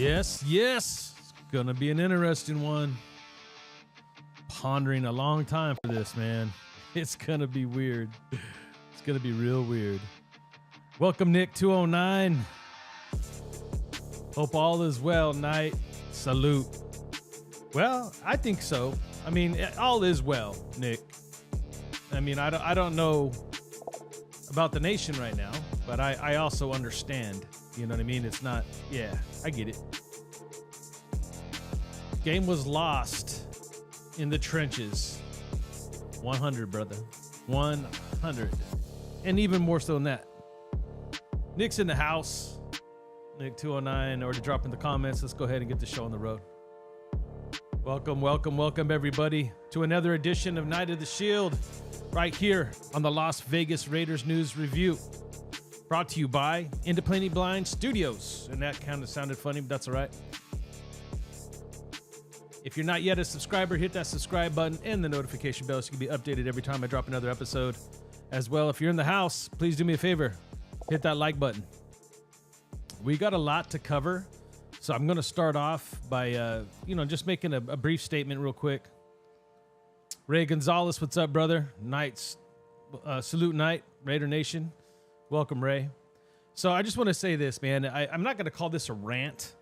Yes. It's gonna be an interesting one. Pondering a long time for this, man. It's gonna be weird. It's gonna be real weird. Welcome, Nick 209. Hope all is well, Knight. Salute. Well, I think so. I mean, all is well, Nick. I mean, I don't know about the nation right now, but I also understand. You know what I mean? It's not, yeah, I get it. Game was lost in the trenches. 100, brother. 100. And even more so than that. Nick's in the house. Nick 209, or to drop in the comments. Let's go ahead and get the show on the road. Welcome, everybody, to another edition of Night of the Shield, right here on the Las Vegas Raiders News Review. Brought to you by Independent Blind Studios. And that kind of sounded funny, but that's all right. If you're not yet a subscriber, hit that subscribe button and the notification bell so you can be updated every time I drop another episode. As well, if you're in the house, please do me a favor. Hit that like button. We got a lot to cover, so I'm going to start off by, just making a brief statement real quick. Ray Gonzalez, what's up, brother? Knights, salute Knight, Raider Nation. Welcome, Ray. So I just want to say this, man. I'm not going to call this a rant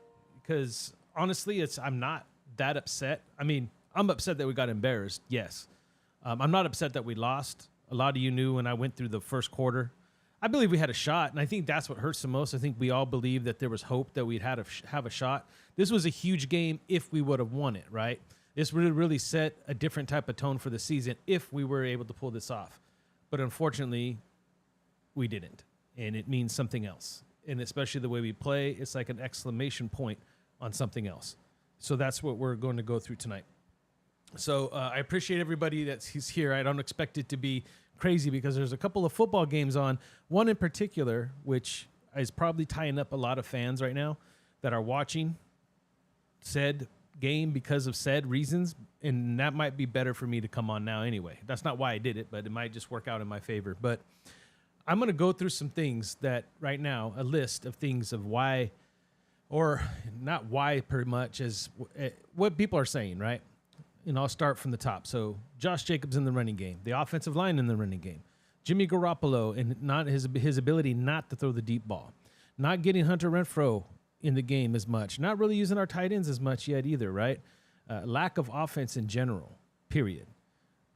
because, honestly, I'm not that upset. I mean, I'm upset that we got embarrassed, yes. I'm not upset that we lost. A lot of you knew when I went through the first quarter. I believe we had a shot, and I think that's what hurts the most. I think we all believed that there was hope that we'd have a shot. This was a huge game if we would have won it, right? This really set a different type of tone for the season if we were able to pull this off. But unfortunately, we didn't, and it means something else. And especially the way we play, it's like an exclamation point on something else. So that's what we're going to go through tonight. So I appreciate everybody that's here. I don't expect it to be crazy because there's a couple of football games on. One in particular, which is probably tying up a lot of fans right now that are watching said game because of said reasons. And that might be better for me to come on now anyway. That's not why I did it, but it might just work out in my favor. But I'm going to go through some things that right now, a list of things of why, or not why per much as what people are saying, right? And I'll start from the top. So Josh Jacobs in the running game, the offensive line in the running game, Jimmy Garoppolo and not his ability not to throw the deep ball, not getting Hunter Renfrow in the game as much, not really using our tight ends as much yet either, right? Lack of offense in general, period.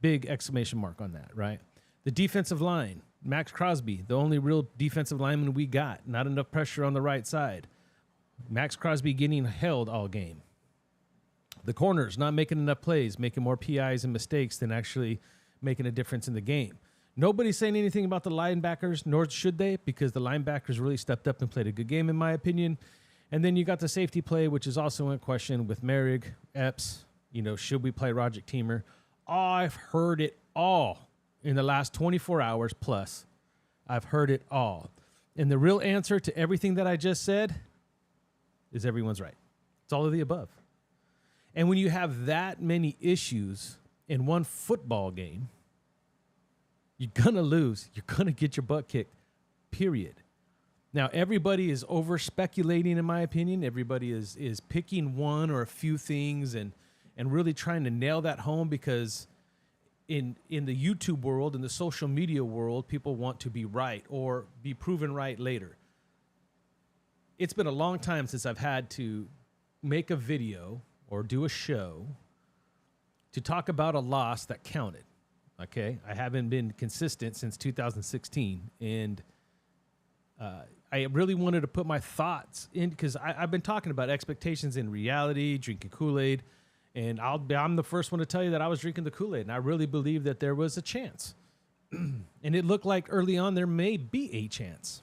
Big exclamation mark on that, right? The defensive line, Max Crosby, the only real defensive lineman we got, not enough pressure on the right side. Max Crosby getting held all game. The corners not making enough plays, making more PIs and mistakes than actually making a difference in the game. Nobody's saying anything about the linebackers, nor should they, because the linebackers really stepped up and played a good game, in my opinion. And then you got the safety play, which is also in question with Merrick, Epps. Should we play Roger Teamer? I've heard it all in the last 24 hours plus. I've heard it all. And the real answer to everything that I just said is everyone's right. It's all of the above. And when you have that many issues in one football game, you're going to lose. You're going to get your butt kicked, period. Now, everybody is over-speculating, in my opinion. Everybody is picking one or a few things and really trying to nail that home because in the YouTube world, in the social media world, people want to be right or be proven right later. It's been a long time since I've had to make a video or do a show to talk about a loss that counted, okay? I haven't been consistent since 2016, and I really wanted to put my thoughts in because I've been talking about expectations and reality, drinking Kool-Aid, and I'm the first one to tell you that I was drinking the Kool-Aid, and I really believe that there was a chance. And it looked like early on there may be a chance.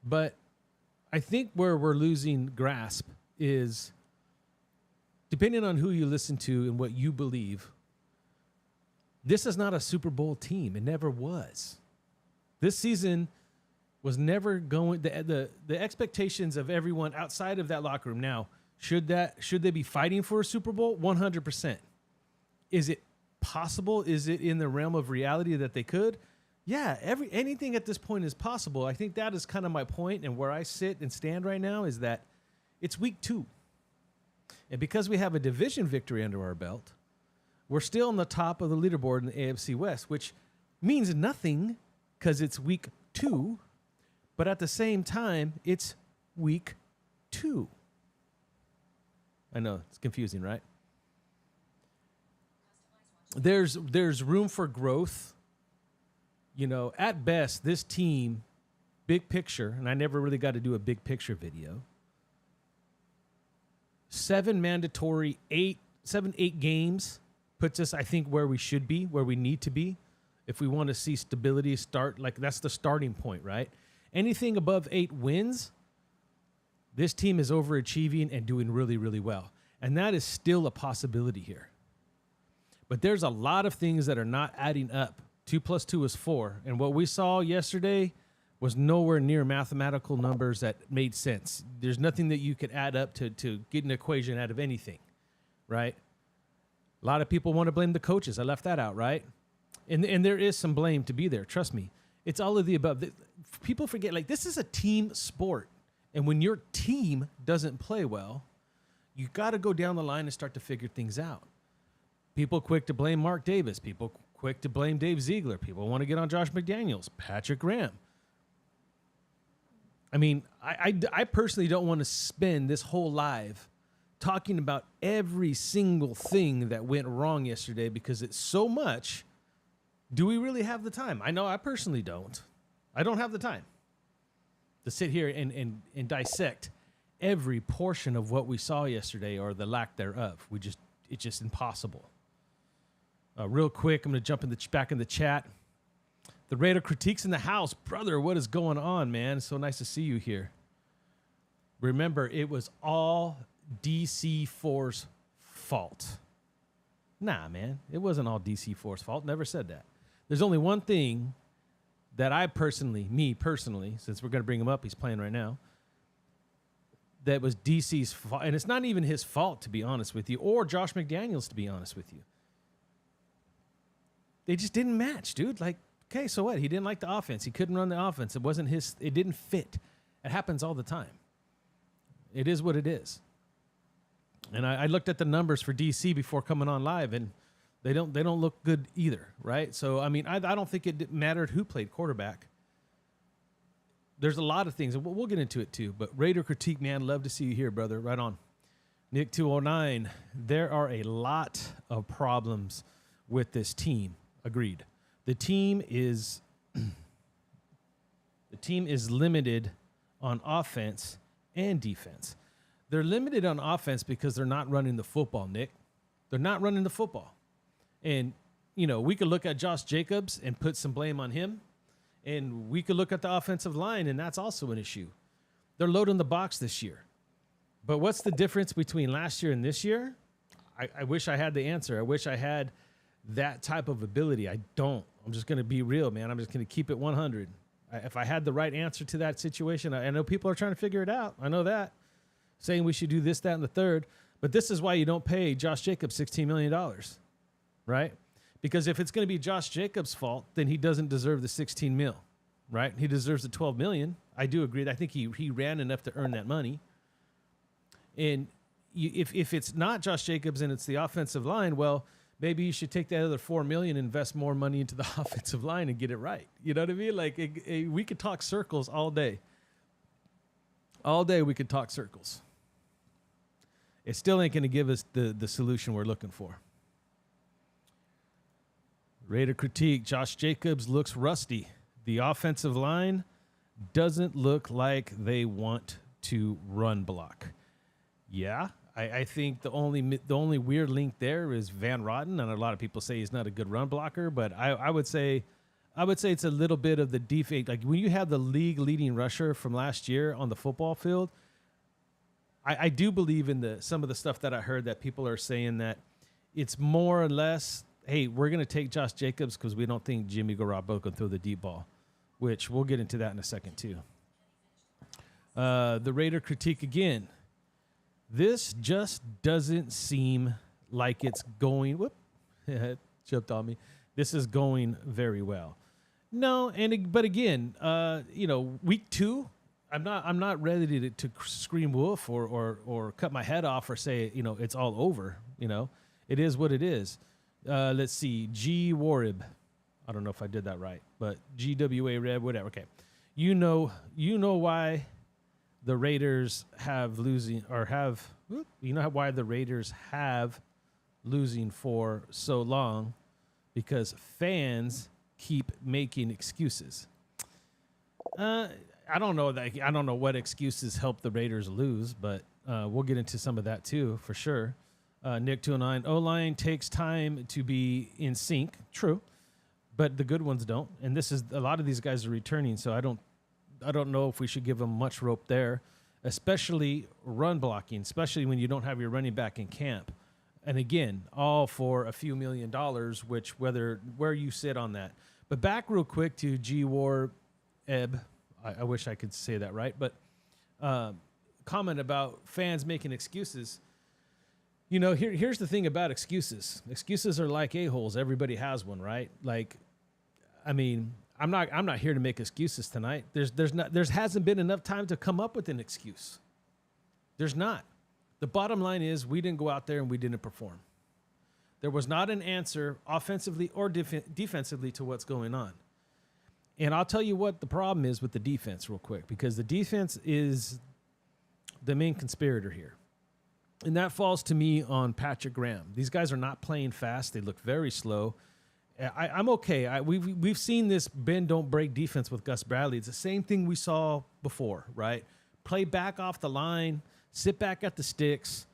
But I think where we're losing grasp is, depending on who you listen to and what you believe, this is not a Super Bowl team. It never was. This season was never going, the expectations of everyone outside of that locker room. Now, should they be fighting for a Super Bowl? 100%. Is it possible? Is it in the realm of reality that they could? Yeah, anything at this point is possible. I think that is kind of my point, and where I sit and stand right now is that It's week 2. And because we have a division victory under our belt, we're still on the top of the leaderboard in the AFC West, which means nothing because it's week 2. But at the same time, it's week 2. I know, it's confusing, right? There's room for growth. You know, at best, this team, big picture, and I never really got to do a big picture video. 7 mandatory, 8 games puts us, I think, where we should be, where we need to be. If we want to see stability start, like that's the starting point, right? Anything above 8 wins, this team is overachieving and doing really, really well. And that is still a possibility here. But there's a lot of things that are not adding up. 2 + 2 is 4. And what we saw yesterday was nowhere near mathematical numbers that made sense. There's nothing that you could add up to get an equation out of anything, right? A lot of people want to blame the coaches. I left that out, right? And there is some blame to be there. Trust me. It's all of the above. People forget, like, this is a team sport. And when your team doesn't play well, you got to go down the line and start to figure things out. People quick to blame Mark Davis. People quick to blame Dave Ziegler. People want to get on Josh McDaniels, Patrick Graham. I mean, I personally don't want to spend this whole live talking about every single thing that went wrong yesterday because it's so much. Do we really have the time? I know I personally don't. I don't have the time to sit here and dissect every portion of what we saw yesterday or the lack thereof. It's just impossible. Real quick, I'm going to jump back in the chat. The Raider critiques in the house. Brother, what is going on, man? It's so nice to see you here. Remember, it was all DC4's fault. Nah, man. It wasn't all DC4's fault. Never said that. There's only one thing that me personally, since we're going to bring him up, he's playing right now, that was DC's fault. And it's not even his fault, to be honest with you, or Josh McDaniels, to be honest with you. They just didn't match, dude. Like, okay, so what? He didn't like the offense. He couldn't run the offense. It didn't fit. It happens all the time. It is what it is. And I looked at the numbers for DC before coming on live, and they don't look good either, right? So, I mean, I don't think it mattered who played quarterback. There's a lot of things, and we'll get into it too. But Raider critique, man, love to see you here, brother. Right on. Nick 209, there are a lot of problems with this team. Agreed. The team is limited on offense and defense. They're limited on offense because they're not running the football, Nick. They're not running the football. And, you know, we could look at Josh Jacobs and put some blame on him. And we could look at the offensive line, and that's also an issue. They're loading the box this year. But what's the difference between last year and this year? I wish I had the answer. I wish I had that type of ability. I don't. I'm just going to be real, man. I'm just going to keep it 100. If I had the right answer to that situation, I know people are trying to figure it out. I know that. Saying we should do this, that, and the third. But this is why you don't pay Josh Jacobs $16 million, right? Because if it's going to be Josh Jacobs' fault, then he doesn't deserve the 16 mil, right? He deserves the 12 million. I do agree. I think he ran enough to earn that money. And if it's not Josh Jacobs and it's the offensive line, well, maybe you should take that other $4 million and invest more money into the offensive line and get it right. You know what I mean? Like, we could talk circles all day. All day we could talk circles. It still ain't going to give us the solution we're looking for. Raider critique, Josh Jacobs looks rusty. The offensive line doesn't look like they want to run block. Yeah, I think the only weird link there is Van Rotten, and a lot of people say he's not a good run blocker, but I would say it's a little bit of the defense. Like when you have the league leading rusher from last year on the football field, I do believe in some of the stuff that I heard that people are saying that it's more or less, hey, we're going to take Josh Jacobs because we don't think Jimmy Garoppolo can throw the deep ball, which we'll get into that in a second too. The Raider critique again. This just doesn't seem like it's going. Whoop, it jumped on me. This is going very well. No, but again, week 2, I'm not ready to scream wolf or cut my head off or say, it's all over. It is what it is. Let's see. G Warib. I don't know if I did that right, but GWA Reb, whatever. Okay. You know why the Raiders have losing why the Raiders have losing for so long, because fans keep making excuses. I don't know what excuses help the Raiders lose, but we'll get into some of that too, for sure. Nick 209, O-line takes time to be in sync. True, but the good ones don't. And this is a lot of these guys are returning, so I don't know if we should give them much rope there, especially run blocking, especially when you don't have your running back in camp. And again, all for a few $1 million, which where you sit on that. But back real quick to G War Eb. I wish I could say that right, but comment about fans making excuses. Here's the thing about excuses. Excuses are like a-holes. Everybody has one, right? Like, I mean, I'm not here to make excuses tonight. There hasn't been enough time to come up with an excuse. There's not. The bottom line is we didn't go out there and we didn't perform. There was not an answer offensively or defensively to what's going on. And I'll tell you what the problem is with the defense real quick, because the defense is the main conspirator here. And that falls to me on Patrick Graham. These guys are not playing fast. They look very slow. I'm okay. We've seen this bend, don't break defense with Gus Bradley. It's the same thing we saw before, right? Play back off the line, sit back at the sticks.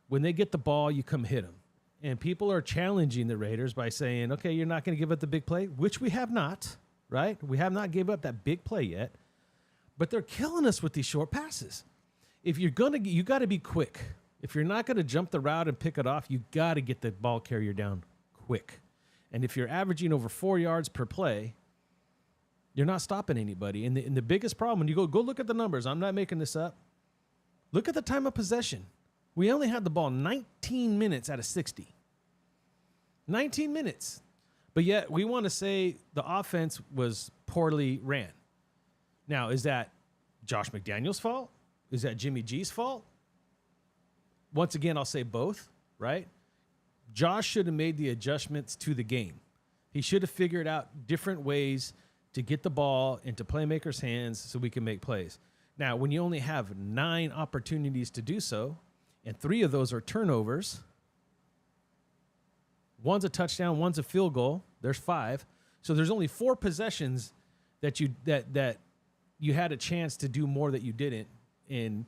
When they get the ball, you come hit them. And people are challenging the Raiders by saying, okay, you're not going to give up the big play, which we have not, right? We have not given up that big play yet. But they're killing us with these short passes. If you're you got to be quick. If you're not going to jump the route and pick it off, you got to get the ball carrier down quick. And if you're averaging over 4 yards per play, you're not stopping anybody. And the biggest problem, when you go look at the numbers, I'm not making this up. Look at the time of possession. We only had the ball 19 minutes out of 60. 19 minutes. But yet we want to say the offense was poorly ran. Now, is that Josh McDaniels' fault? Is that Jimmy G's fault? Once again, I'll say both, right? Josh should have made the adjustments to the game. He should have figured out different ways to get the ball into playmakers' hands so we can make plays. Now, when you only have 9 opportunities to do so, and 3 of those are turnovers, one's a touchdown, one's a field goal, there's 5. So there's only 4 possessions that you had a chance to do more that you didn't, and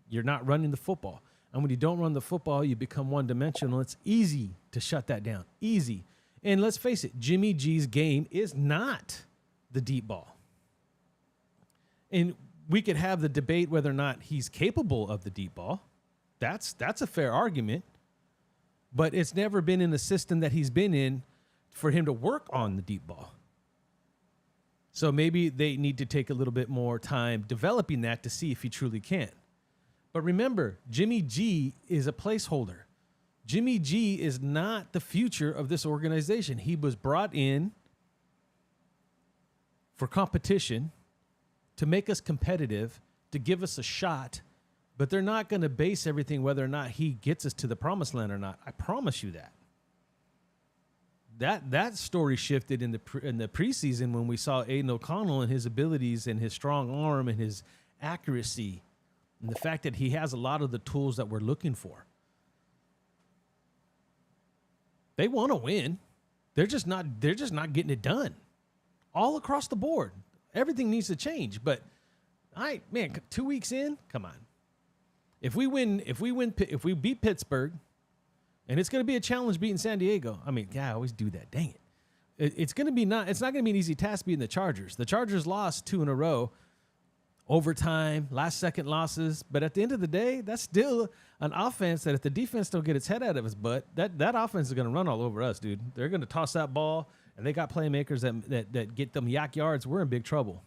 you're not running the football. And when you don't run the football, you become one-dimensional. It's easy to shut that down. Easy. And let's face it, Jimmy G's game is not the deep ball. And we could have the debate whether or not he's capable of the deep ball. That's a fair argument. But it's never been in the system that he's been in for him to work on the deep ball. So maybe they need to take a little bit more time developing that to see if he truly can. But remember, Jimmy G is a placeholder. Jimmy G is not the future of this organization. He was brought in for competition, to make us competitive, to give us a shot, but they're not going to base everything whether or not he gets us to the promised land or not. I promise you that. That story shifted in the preseason when we saw Aiden O'Connell and his abilities and his strong arm and his accuracy. And the fact that he has a lot of the tools that we're looking for. They want to win. They're just not getting it done. All across the board. Everything needs to change. But 2 weeks in, come on. If we beat Pittsburgh, and it's going to be a challenge beating San Diego. I mean, I always do that. Dang it. It's not going to be an easy task beating the Chargers. The Chargers lost 2 in a row. Overtime, last-second losses. But at the end of the day, that's still an offense that if the defense don't get its head out of its butt, that offense is going to run all over us, dude. They're going to toss that ball, and they got playmakers that get them yak yards. We're in big trouble.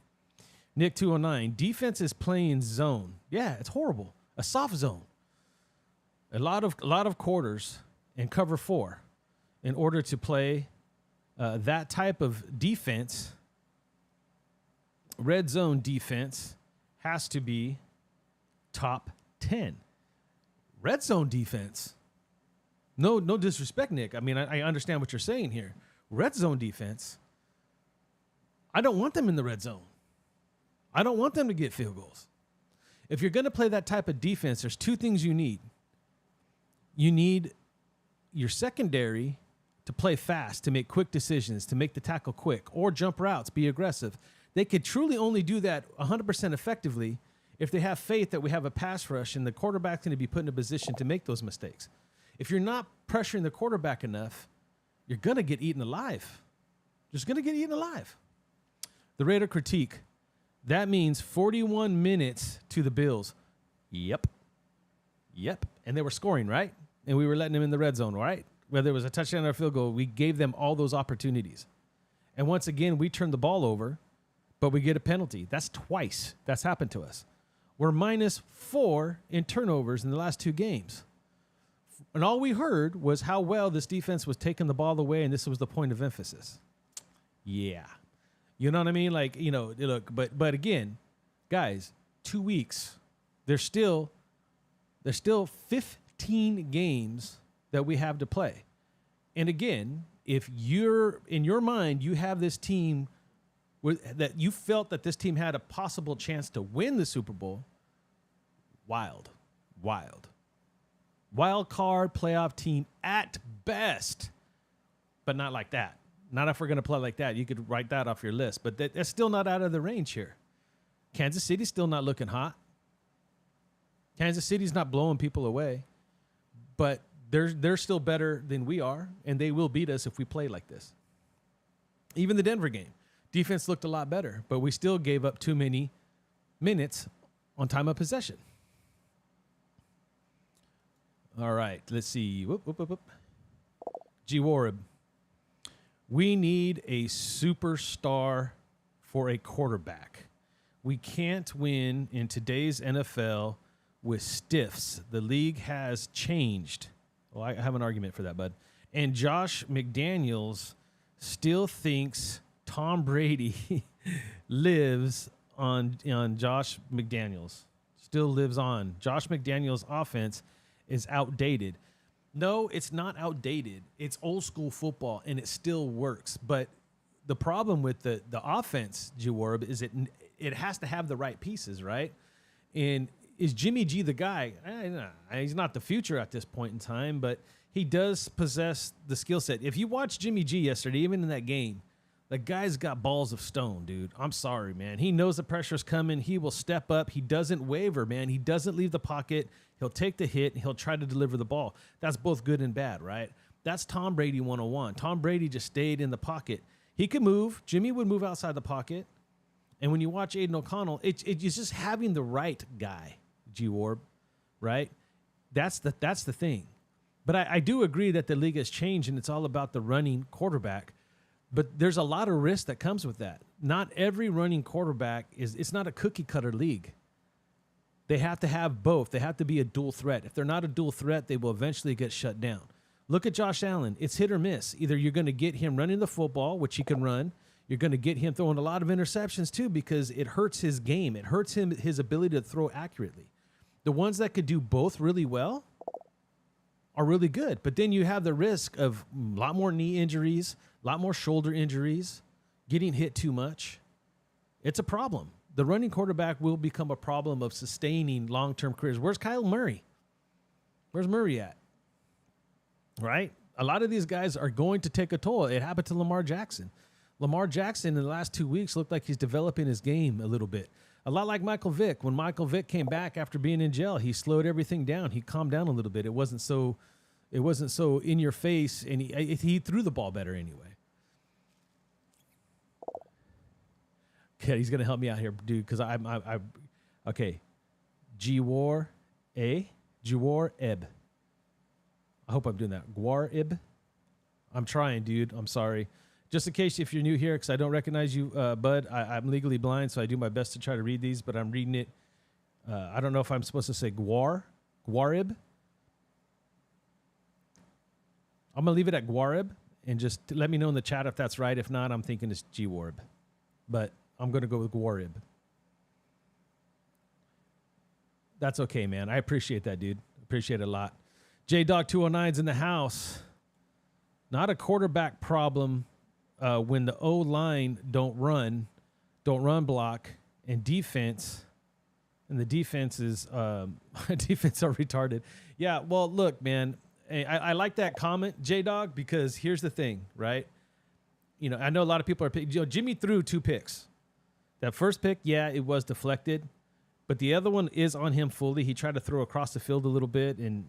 Nick 209, defense is playing zone. Yeah, it's horrible. A soft zone. A lot of quarters and cover 4 in order to play that type of defense, red zone defense, has to be top 10. Red zone defense. No disrespect, Nick. I mean, I understand what you're saying here. Red zone defense. I don't want them in the red zone. I don't want them to get field goals. If you're going to play that type of defense, there's two things you need. You need your secondary to play fast, to make quick decisions, to make the tackle quick, or jump routes, be aggressive. They could truly only do that 100% effectively if they have faith that we have a pass rush and the quarterback's going to be put in a position to make those mistakes. If you're not pressuring the quarterback enough, you're going to get eaten alive. Just going to get eaten alive. The Raider critique. That means 41 minutes to the Bills. Yep. And they were scoring, right? And we were letting them in the red zone, right? Whether it was a touchdown or a field goal, we gave them all those opportunities. And once again, we turned the ball over, but we get a penalty. That's twice that's happened to us. We're -4 in turnovers in the last 2 games. And all we heard was how well this defense was taking the ball away, and this was the point of emphasis. Yeah. You know what I mean? Like, you know, look, but again, guys, 2 weeks. There's still 15 games that we have to play. And again, if you're in your mind, you have this team that you felt that this team had a possible chance to win the Super Bowl, wild card playoff team at best, but not like that. Not if we're going to play like that. You could write that off your list, but that's still not out of the range here. Kansas City's still not looking hot. Kansas City's not blowing people away, but they're still better than we are, and they will beat us if we play like this. Even the Denver game, defense looked a lot better, but we still gave up too many minutes on time of possession. All right, let's see. G. Warib. We need a superstar for a quarterback. We can't win in today's NFL with stiffs. The league has changed. Well, I have an argument for that, bud. And Josh McDaniels still thinks Tom Brady lives on Josh McDaniels. Still lives on. Josh McDaniels' offense is outdated. No, it's not outdated. It's old school football, and it still works. But the problem with the offense, Jaworb, is it has to have the right pieces, right? And is Jimmy G the guy? He's not the future at this point in time, but he does possess the skill set. If you watch Jimmy G yesterday, even in that game, the guy's got balls of stone, dude. I'm sorry, man. He knows the pressure's coming. He will step up. He doesn't waver, man. He doesn't leave the pocket. He'll take the hit. He'll try to deliver the ball. That's both good and bad, right? That's Tom Brady 101. Tom Brady just stayed in the pocket. He could move. Jimmy would move outside the pocket. And when you watch Aiden O'Connell, it's just having the right guy, G-Warb, right? That's the thing. But I do agree that the league has changed, and it's all about the running quarterback. But there's a lot of risk that comes with that. Not every running quarterback it's not a cookie cutter league. They have to have both. They have to be a dual threat. If they're not a dual threat, they will eventually get shut down. Look at Josh Allen. It's hit or miss. Either you're going to get him running the football, which he can run. You're going to get him throwing a lot of interceptions too, because it hurts his game. It hurts his ability to throw accurately. The ones that could do both really well are really good. But then you have the risk of a lot more knee injuries, a lot more shoulder injuries, getting hit too much. It's a problem. The running quarterback will become a problem of sustaining long-term careers. Where's Kyle Murray? Where's Murray at? Right? A lot of these guys are going to take a toll. It happened to Lamar Jackson. Lamar Jackson in the last 2 weeks looked like he's developing his game a little bit. A lot like Michael Vick. When Michael Vick came back after being in jail, he slowed everything down. He calmed down a little bit. It wasn't so in your face, and he threw the ball better anyway. Okay, he's gonna help me out here, dude, because I okay. Gwar Eb. I hope I'm doing that. Gwar Ib. I'm trying, dude. I'm sorry. Just in case if you're new here, because I don't recognize you, bud, I'm legally blind, so I do my best to try to read these, but I'm reading it. I don't know if I'm supposed to say Gwarib. I'm going to leave it at Gwarib, and just let me know in the chat if that's right. If not, I'm thinking it's Gwarib. But I'm going to go with Gwarib. That's okay, man. I appreciate that, dude. Appreciate it a lot. J-Dog 209's in the house. Not a quarterback problem when the O-line don't run block, and defense, and the defense is defense are retarded. Yeah, well, look, man, I like that comment, J-Dog, because here's the thing, right? You know, I know a lot of people are Jimmy threw 2 picks. That first pick, yeah, it was deflected, but the other one is on him fully. He tried to throw across the field a little bit, and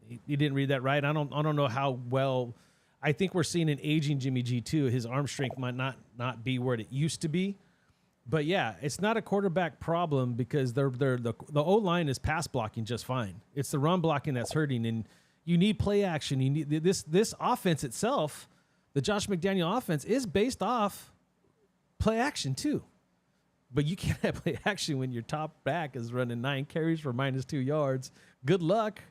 he didn't read that right. I don't know how well. I think we're seeing an aging Jimmy G too. His arm strength might not be where it used to be. But yeah, it's not a quarterback problem because the O-line is pass blocking just fine. It's the run blocking that's hurting, and you need play action. You need this offense itself. The Josh McDaniel offense is based off play action too. But you can't have play action when your top back is running 9 carries for -2 yards. Good luck.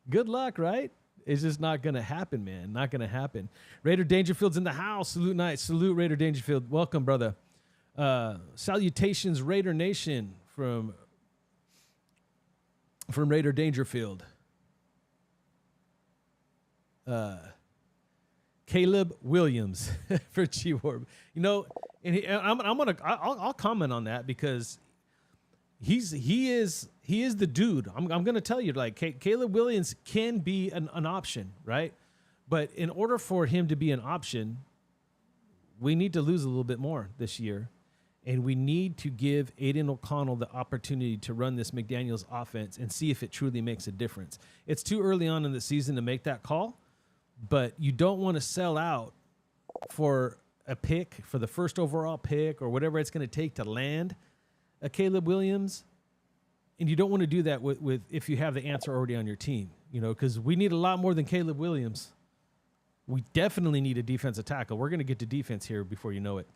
Good luck, right? It's just not going to happen, man. Not going to happen. Raider Dangerfield's in the house. Salute night. Salute Raider Dangerfield. Welcome, brother. Salutations, Raider Nation from Raider Dangerfield. Caleb Williams for G-Warb. You know, and I'll comment on that because he is the dude. I'm gonna tell you, like, Caleb Williams can be an option, right? But in order for him to be an option, we need to lose a little bit more this year, and we need to give Aiden O'Connell the opportunity to run this McDaniels offense and see if it truly makes a difference. It's too early on in the season to make that call, but you don't want to sell out for a pick, for the first overall pick or whatever it's going to take to land a Caleb Williams. And you don't want to do that with if you have the answer already on your team, you know, because we need a lot more than Caleb Williams. We definitely need a defensive tackle. We're going to get to defense here before you know it.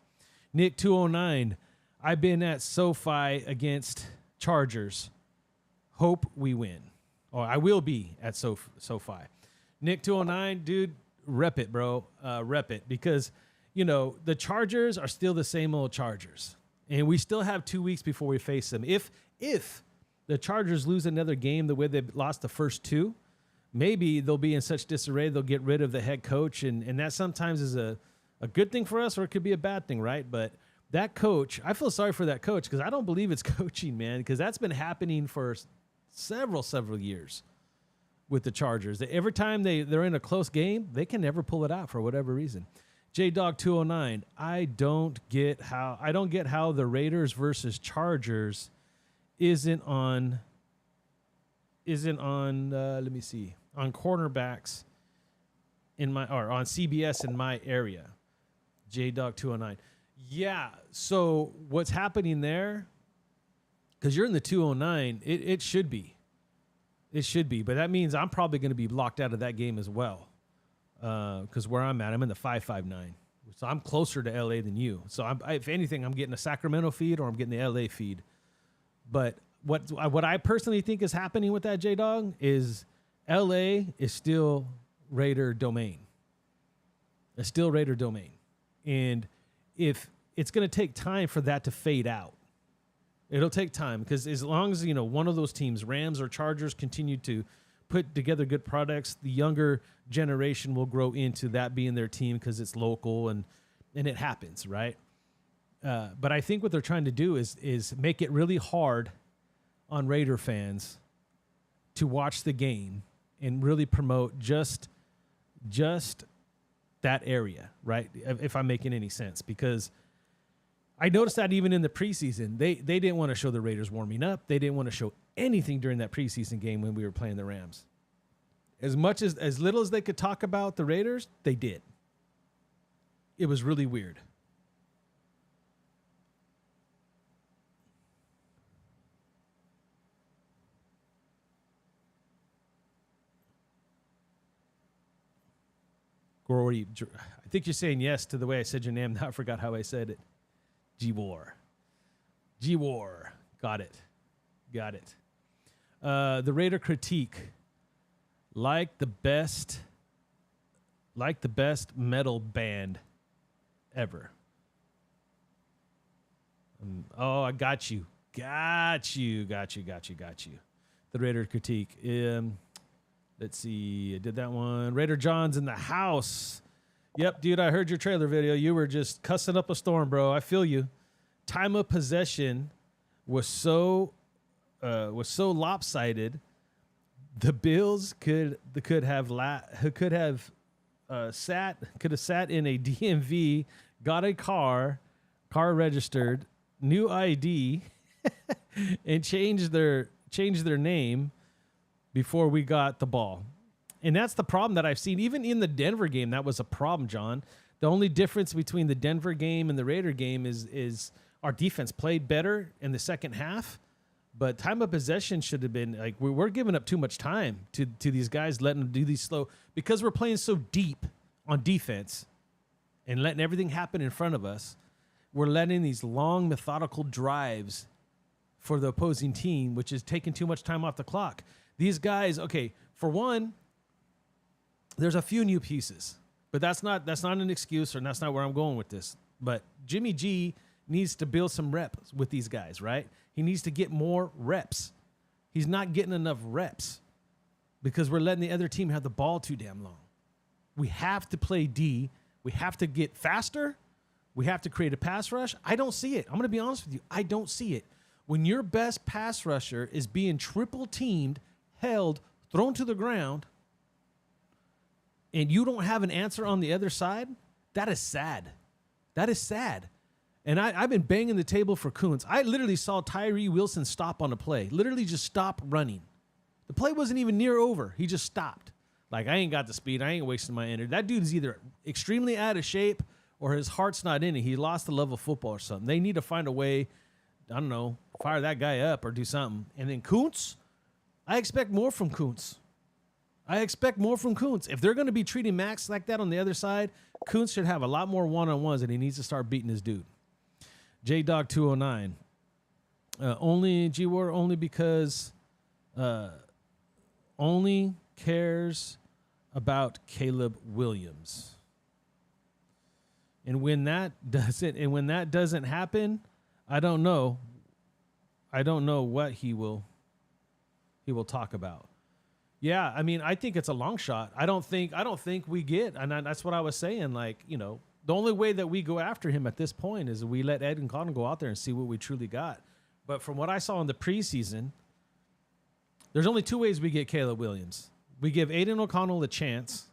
Nick 209, I've been at SoFi against Chargers. Hope we win. Or I will be at SoFi. Nick 209, dude, rep it, bro. Rep it. Because, you know, the Chargers are still the same old Chargers. And we still have 2 weeks before we face them. If the Chargers lose another game the way they've lost the first 2, maybe they'll be in such disarray they'll get rid of the head coach. And that sometimes is a good thing for us, or it could be a bad thing, right? But that coach, I feel sorry for that coach because I don't believe it's coaching, man, because that's been happening for several years with the Chargers. Every time they're in a close game, they can never pull it out for whatever reason. J-Dog 209, I don't get how the Raiders versus Chargers isn't on let me see, on cornerbacks on CBS in my area. J-Dog 209. Yeah, so what's happening there, because you're in the 209, it should be. It should be, but that means I'm probably going to be locked out of that game as well. Because where I'm at, I'm in the 559. So I'm closer to LA than you. So if anything, I'm getting a Sacramento feed or I'm getting the LA feed. But what I personally think is happening with that, J-Dog, is LA is still Raider domain. It's still Raider domain. And if it's going to take time for that to fade out. It'll take time because as long as, you know, one of those teams, Rams or Chargers, continue to put together good products, the younger generation will grow into that being their team because it's local and it happens, right? But I think what they're trying to do is make it really hard on Raider fans to watch the game and really promote just that area, right? If I'm making any sense, because I noticed that even in the preseason, they didn't want to show the Raiders warming up. They didn't want to show anything during that preseason game when we were playing the Rams. As little as they could talk about the Raiders, they did. It was really weird. Gory, I think you're saying yes to the way I said your name. Now I forgot how I said it. G-War. Got it. The Raider critique. Like the best metal band ever. I got you. Got you. The Raider critique. Let's see. I did that one. Raider John's in the house. Yep, dude, I heard your trailer video. You were just cussing up a storm, bro. I feel you. Time of possession was so lopsided. The Bills could have sat in a DMV, got a car registered, new ID, and changed their name before we got the ball. And that's the problem that I've seen. Even in the Denver game, that was a problem, John. The only difference between the Denver game and the Raider game is our defense played better in the second half, but time of possession should have been like we're giving up too much time to these guys, letting them do these slow, because we're playing so deep on defense and letting everything happen in front of us. We're letting these long methodical drives for the opposing team, which is taking too much time off the clock. These guys, okay, for one, there's a few new pieces, but that's not an excuse, or that's not where I'm going with this. But Jimmy G needs to build some reps with these guys, right? He needs to get more reps. He's not getting enough reps because we're letting the other team have the ball too damn long. We have to play D. We have to get faster. We have to create a pass rush. I don't see it. I'm going to be honest with you. I don't see it. When your best pass rusher is being triple teamed, held, thrown to the ground, and you don't have an answer on the other side, that is sad. That is sad. And I've been banging the table for Kuntz. I literally saw Tyree Wilson stop on a play. Literally just stop running. The play wasn't even near over. He just stopped. Like, I ain't got the speed. I ain't wasting my energy. That dude is either extremely out of shape or his heart's not in it. He lost the love of football or something. They need to find a way, I don't know, fire that guy up or do something. And then Kuntz, I expect more from Kuntz. If they're going to be treating Max like that on the other side, Kuntz should have a lot more one-on-ones, and he needs to start beating his dude. J-Dog 209. Only G-War, only because only cares about Caleb Williams. And when that doesn't happen, I don't know what he will talk about. Yeah, I mean, I think it's a long shot. I don't think we get, and that's what I was saying. Like, you know, the only way that we go after him at this point is we let Ed and Cotton go out there and see what we truly got. But from what I saw in the preseason, there's only two ways we get Caleb Williams. We give Aiden O'Connell a chance,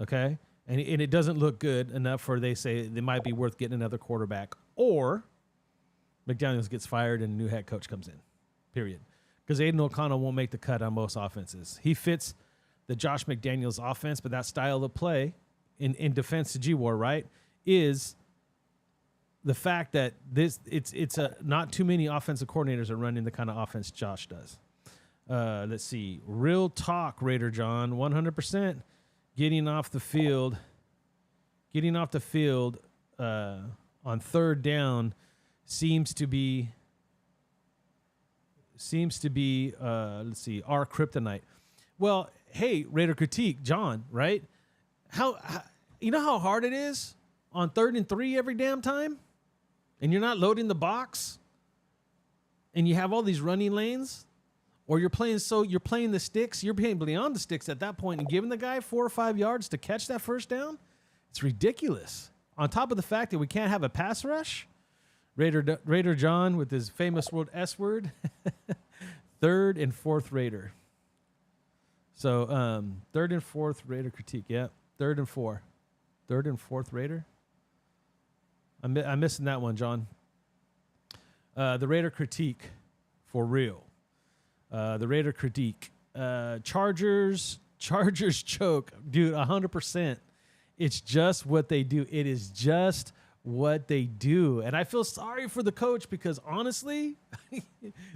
okay, and it doesn't look good enough for they say they might be worth getting another quarterback, or McDaniels gets fired and a new head coach comes in, period. Because Aiden O'Connell won't make the cut on most offenses. He fits the Josh McDaniels offense, but that style of play in defense to G-War, right, is the fact that it's not too many offensive coordinators are running the kind of offense Josh does. Let's see. Real talk, Raider John, 100% getting off the field on third down seems to be let's see, our kryptonite. Well, hey, Raider critique, John, right? How you know how hard it is on 3rd and 3 every damn time, and you're not loading the box, and you have all these running lanes, or you're playing the sticks, you're playing beyond the sticks at that point, and giving the guy 4 or 5 yards to catch that first down. It's ridiculous. On top of the fact that we can't have a pass rush, Raider John with his famous word S word, 3rd and 4th Raider. So 3rd and 4th Raider critique. Yeah, 3rd and 4. 3rd and 4th Raider. I'm missing that one, John. The Raider critique for real. The Raider critique. Chargers choke, dude. 100%. It's just what they do. It is just what they do. And I feel sorry for the coach because honestly,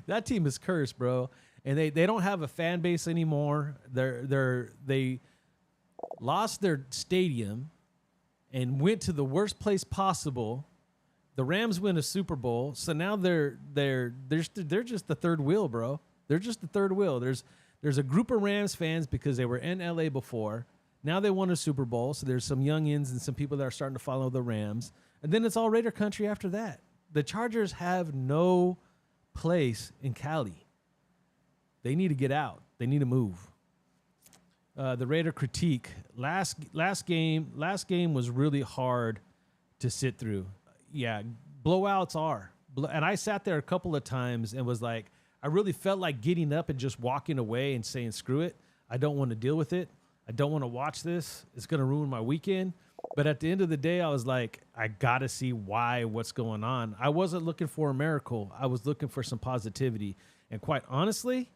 that team is cursed, bro. And they don't have a fan base anymore. They lost their stadium and went to the worst place possible. The Rams win a Super Bowl, so now they're just the third wheel, bro. They're just the third wheel. There's a group of Rams fans because they were in LA before. Now they won a Super Bowl, so there's some youngins and some people that are starting to follow the Rams. And then it's all Raider country after that. The Chargers have no place in Cali. They need to get out. They need to move. The Raider critique last game was really hard to sit through. Yeah, blowouts are. And I sat there a couple of times and was like, I really felt like getting up and just walking away and saying, screw it. I don't want to deal with it. I don't want to watch this. It's going to ruin my weekend. But at the end of the day, I was like, I got to see what's going on. I wasn't looking for a miracle. I was looking for some positivity. And quite honestly,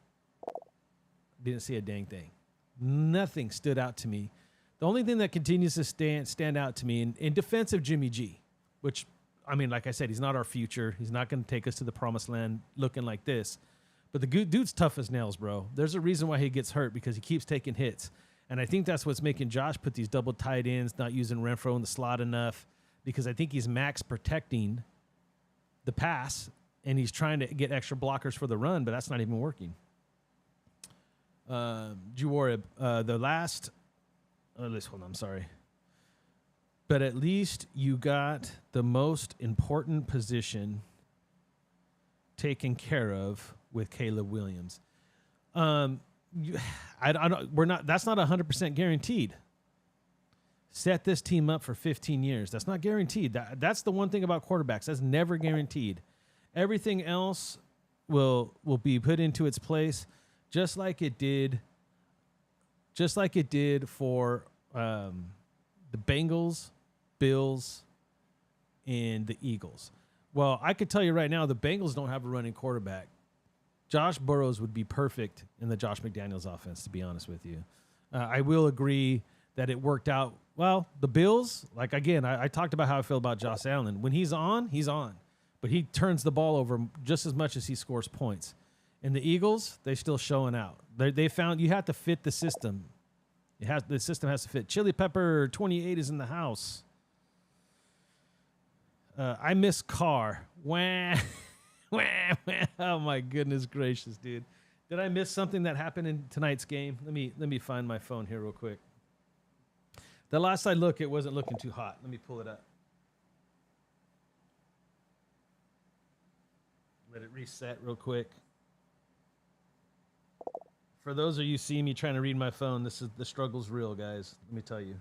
didn't see a dang thing. Nothing stood out to me. The only thing that continues to stand out to me in defense of Jimmy G, which, I mean, like I said, he's not our future. He's not going to take us to the promised land looking like this. But the dude's tough as nails, bro. There's a reason why he gets hurt, because he keeps taking hits. And I think that's what's making Josh put these double tight ends, not using Renfro in the slot enough, because I think he's max protecting the pass, and he's trying to get extra blockers for the run, but that's not even working. Juwarib, the last... hold on, I'm sorry. But at least you got the most important position taken care of with Caleb Williams. That's not 100% guaranteed. Set this team up for 15 years. That's not guaranteed. That's the one thing about quarterbacks. That's never guaranteed. Everything else will be put into its place, just like it did for the Bengals, Bills, and the Eagles. Well, I could tell you right now, the Bengals don't have a running quarterback. Josh Burrows would be perfect in the Josh McDaniels offense, to be honest with you. I will agree that it worked out. Well, the Bills, like, again, I talked about how I feel about Josh Allen. When he's on, he's on. But he turns the ball over just as much as he scores points. And the Eagles, they're still showing out. They found you have to fit the system. The system has to fit. Chili Pepper 28 is in the house. I miss Carr. Wah. Oh my goodness gracious, dude! Did I miss something that happened in tonight's game? Let me find my phone here real quick. The last I looked, it wasn't looking too hot. Let me pull it up. Let it reset real quick. For those of you seeing me trying to read my phone, the struggle's real, guys. Let me tell you.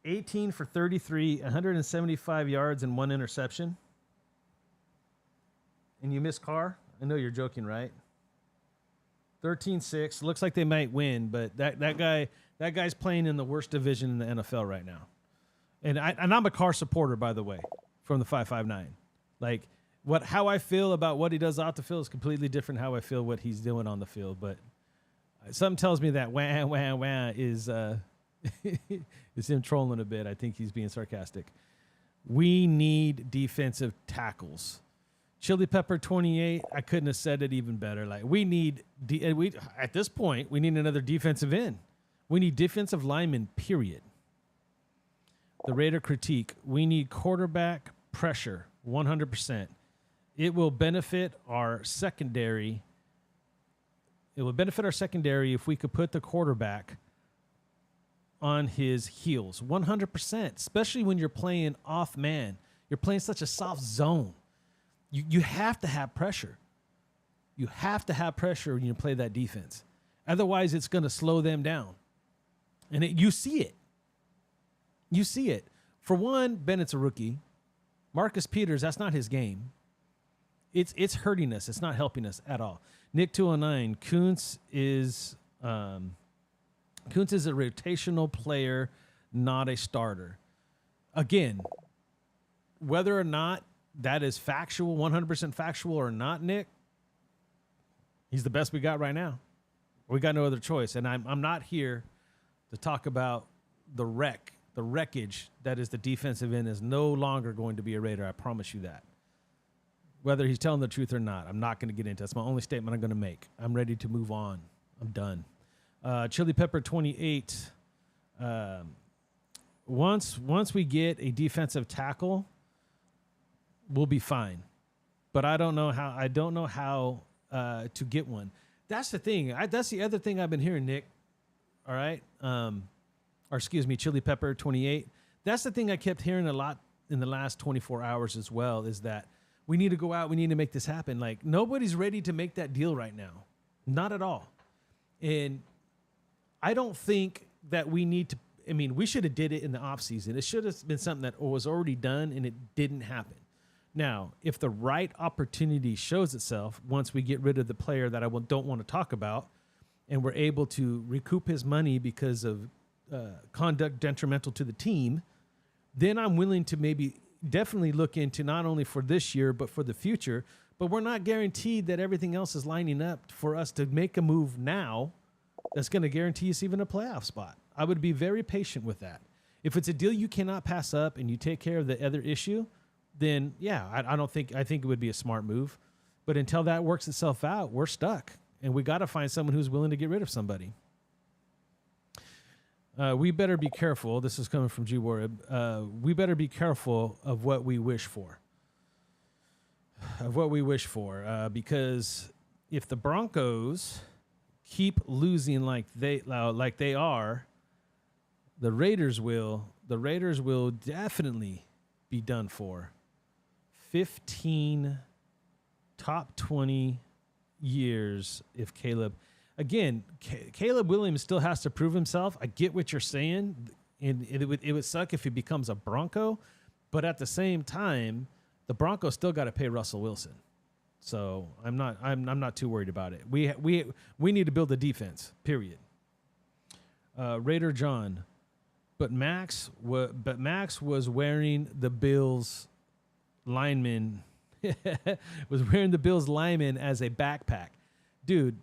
$18 for 33, 175 yards and 1 interception. And you miss Carr? I know you're joking, right? 13-6. Looks like they might win, but that guy's playing in the worst division in the NFL right now. And I'm a Carr supporter, by the way, from the 559. Like, how I feel about what he does off the field is completely different how I feel what he's doing on the field. But something tells me that wah is is him trolling a bit. I think he's being sarcastic. We need defensive tackles. Chili Pepper 28, I couldn't have said it even better. Like, at this point, we need another defensive end. We need defensive linemen, period. The Raider critique, we need quarterback pressure, 100%. It will benefit our secondary. It will benefit our secondary if we could put the quarterback on his heels, 100%, especially when you're playing off man. You're playing such a soft zone. You have to have pressure. You have to have pressure when you play that defense. Otherwise, it's going to slow them down. And you see it. You see it. For one, Bennett's a rookie. Marcus Peters, that's not his game. It's hurting us. It's not helping us at all. Nick 209, Kuntz is a rotational player, not a starter. Again, whether or not that is factual, 100% factual or not, Nick, he's the best we got right now. We got no other choice. And I'm not here to talk about the wreckage that is the defensive end is no longer going to be a Raider. I promise you that. Whether he's telling the truth or not, I'm not going to get into it. That's my only statement I'm going to make. I'm ready to move on. I'm done. Chili Pepper 28. Once we get a defensive tackle, we'll be fine. But I don't know how to get one. That's the thing. That's the other thing I've been hearing, Nick. All right. Or excuse me, Chili Pepper 28. That's the thing I kept hearing a lot in the last 24 hours as well, is that we need to go out. We need to make this happen. Like, nobody's ready to make that deal right now. Not at all. And I don't think that we need to, I mean, we should have did it in the offseason. It should have been something that was already done, and it didn't happen. Now, if the right opportunity shows itself once we get rid of the player that I don't want to talk about, and we're able to recoup his money because of conduct detrimental to the team, then I'm willing to maybe definitely look into not only for this year, but for the future. But we're not guaranteed that everything else is lining up for us to make a move now that's going to guarantee us even a playoff spot. I would be very patient with that. If it's a deal you cannot pass up and you take care of the other issue, then yeah, I think it would be a smart move. But until that works itself out, we're stuck, and we got to find someone who's willing to get rid of somebody. We better be careful. This is coming from G Warib. We better be careful of what we wish for. Because if the Broncos keep losing like they are, the Raiders will definitely be done for. 15 top 20 years if Caleb. Again, Caleb Williams still has to prove himself. I get what you're saying, and it would suck if he becomes a Bronco, but at the same time, the Broncos still got to pay Russell Wilson. So I'm not too worried about it. We need to build a defense. Period. Raider John, but Max was wearing the Bills lineman was wearing the Bills lineman as a backpack, dude.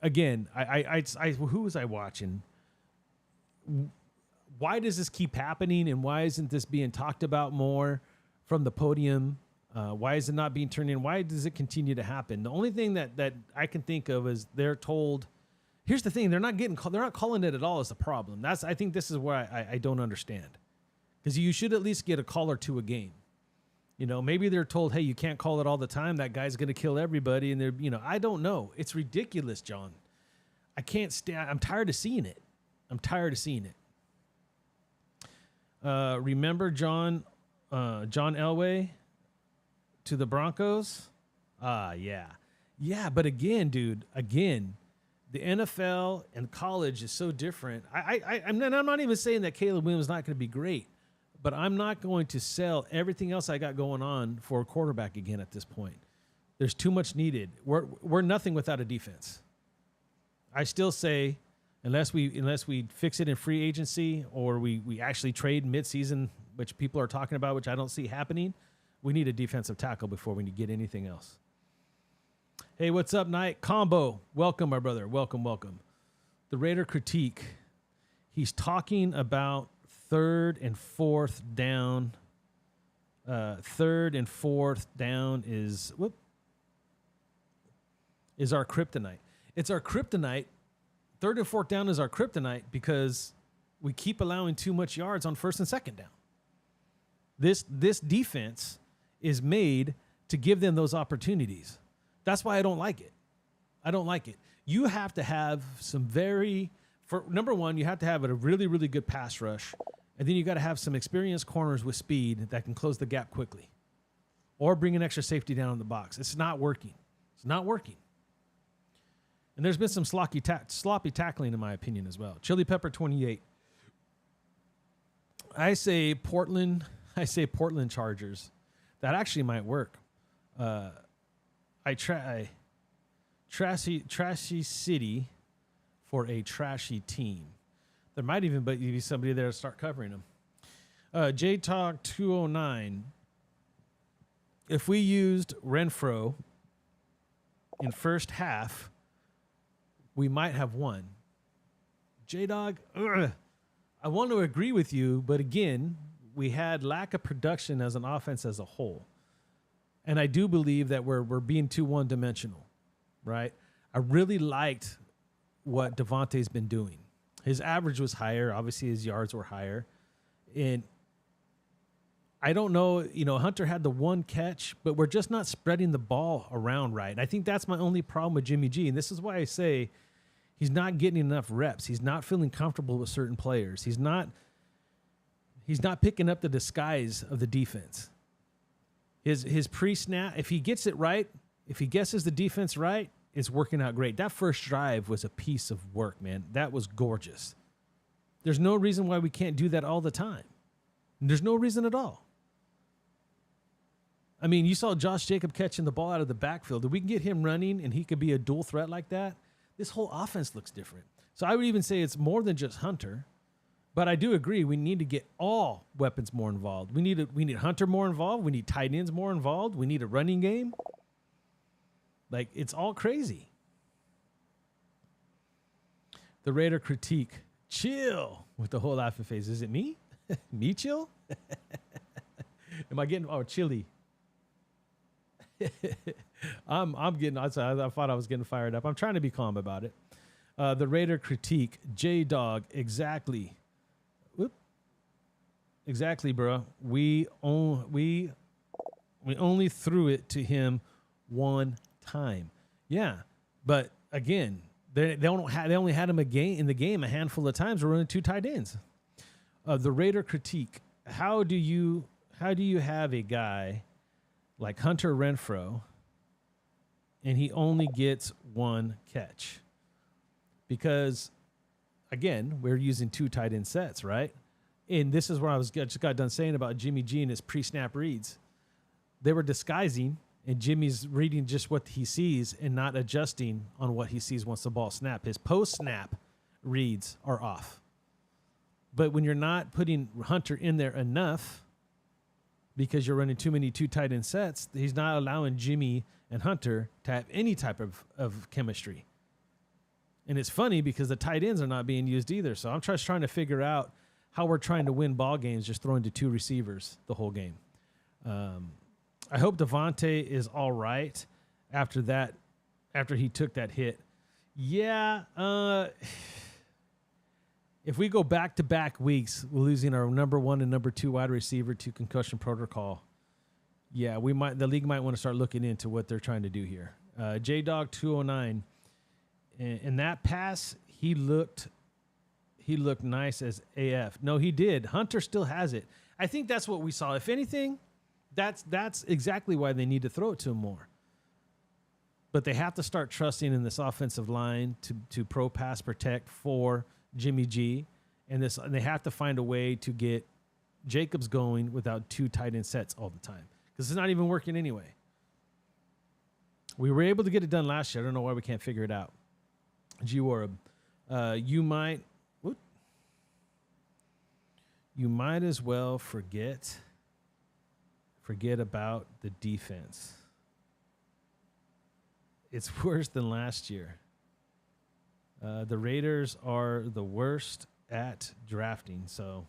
Again, I who was I watching? Why does this keep happening, and why isn't this being talked about more from the podium? Why is it not being turned in? Why does it continue to happen? The only thing that I can think of is they're told. Here's the thing: they're not calling it at all as a problem. I think this is where I don't understand, because you should at least get a call or two a game. You know, maybe they're told, hey, you can't call it all the time. That guy's going to kill everybody. And they're, I don't know. It's ridiculous, John. I can't stand. I'm tired of seeing it. Remember John Elway to the Broncos? Yeah. But again, dude, the NFL and college is so different. I'm not even saying that Caleb Williams is not going to be great, but I'm not going to sell everything else I got going on for a quarterback again at this point. There's too much needed. We're nothing without a defense. I still say, unless we fix it in free agency, or we actually trade midseason, which people are talking about, which I don't see happening, we need a defensive tackle before we get anything else. Hey, what's up, Knight? Combo. Welcome, my brother. Welcome. The Raider critique. He's talking about third and fourth down is our kryptonite. It's our kryptonite. Third and fourth down is our kryptonite because we keep allowing too much yards on first and second down. This defense is made to give them those opportunities. That's why I don't like it. You have to have number one, you have to have a really, really good pass rush. And then you got to have some experienced corners with speed that can close the gap quickly, or bring an extra safety down in the box. It's not working. And there's been some sloppy tackling, in my opinion, as well. Chili Pepper 28. I say Portland Chargers. That actually might work. Trashy city for a trashy team. There might even be somebody there to start covering them. JTalk 209. If we used Renfro in first half, we might have won. J-Dog, I want to agree with you, but again, we had lack of production as an offense as a whole. And I do believe that we're being too one-dimensional, right? I really liked what Devontae's been doing. His average was higher. Obviously, his yards were higher. And I don't know, Hunter had the one catch, but we're just not spreading the ball around right. And I think that's my only problem with Jimmy G. And this is why I say he's not getting enough reps. He's not feeling comfortable with certain players. He's not he's not picking up the disguise of the defense. His pre-snap, if he gets it right, if he guesses the defense right, it's working out great. That first drive was a piece of work, man. That was gorgeous. There's no reason why we can't do that all the time. There's no reason at all. I mean, you saw Josh Jacob catching the ball out of the backfield. If we can get him running and he could be a dual threat like that, this whole offense looks different. So I would even say it's more than just Hunter. But I do agree we need to get all weapons more involved. We need Hunter more involved. We need tight ends more involved. We need a running game. Like, it's all crazy. The Raider critique. Chill with the whole laughing face. Is it me? Me chill? Am I getting chilly? I'm getting. I thought I was getting fired up. I'm trying to be calm about it. The Raider critique. J-Dog. Exactly. Whoop. Exactly, bro. We only threw it to him one time. Yeah, but again, they only had him in the game a handful of times. We're running two tight ends. The Raider critique. How do you have a guy like Hunter Renfrow and he only gets one catch? Because again, we're using two tight end sets, right? And this is where I just got done saying about Jimmy G and his pre-snap reads. They were disguising, and Jimmy's reading just what he sees and not adjusting on what he sees once the ball snaps. His post-snap reads are off. But when you're not putting Hunter in there enough because you're running too many two tight end sets, he's not allowing Jimmy and Hunter to have any type of chemistry. And it's funny because the tight ends are not being used either. So I'm just trying to figure out how we're trying to win ball games just throwing to two receivers the whole game. I hope Devontae is all right after he took that hit. Yeah. If we go back-to-back weeks, we're losing our number 1 and number 2 wide receiver to concussion protocol. Yeah, the league might want to start looking into what they're trying to do here. J-Dog 209. In that pass, he looked nice as AF. No, he did. Hunter still has it. I think that's what we saw. If anything, that's exactly why they need to throw it to him more. But they have to start trusting in this offensive line to pro pass protect for Jimmy G, and they have to find a way to get Jacobs going without two tight end sets all the time because it's not even working anyway. We were able to get it done last year. I don't know why we can't figure it out. G-Warab, you might as well forget about the defense. It's worse than last year. The Raiders are the worst at drafting. So ...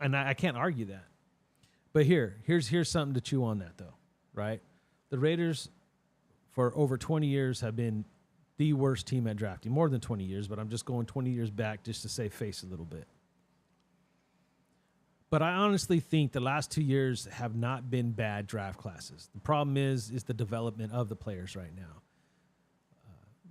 And I can't argue that. But here's something to chew on that though, right? The Raiders for over 20 years have been the worst team at drafting. More than 20 years, but I'm just going 20 years back just to save face a little bit. But I honestly think the last 2 years have not been bad draft classes. The problem is the development of the players right now.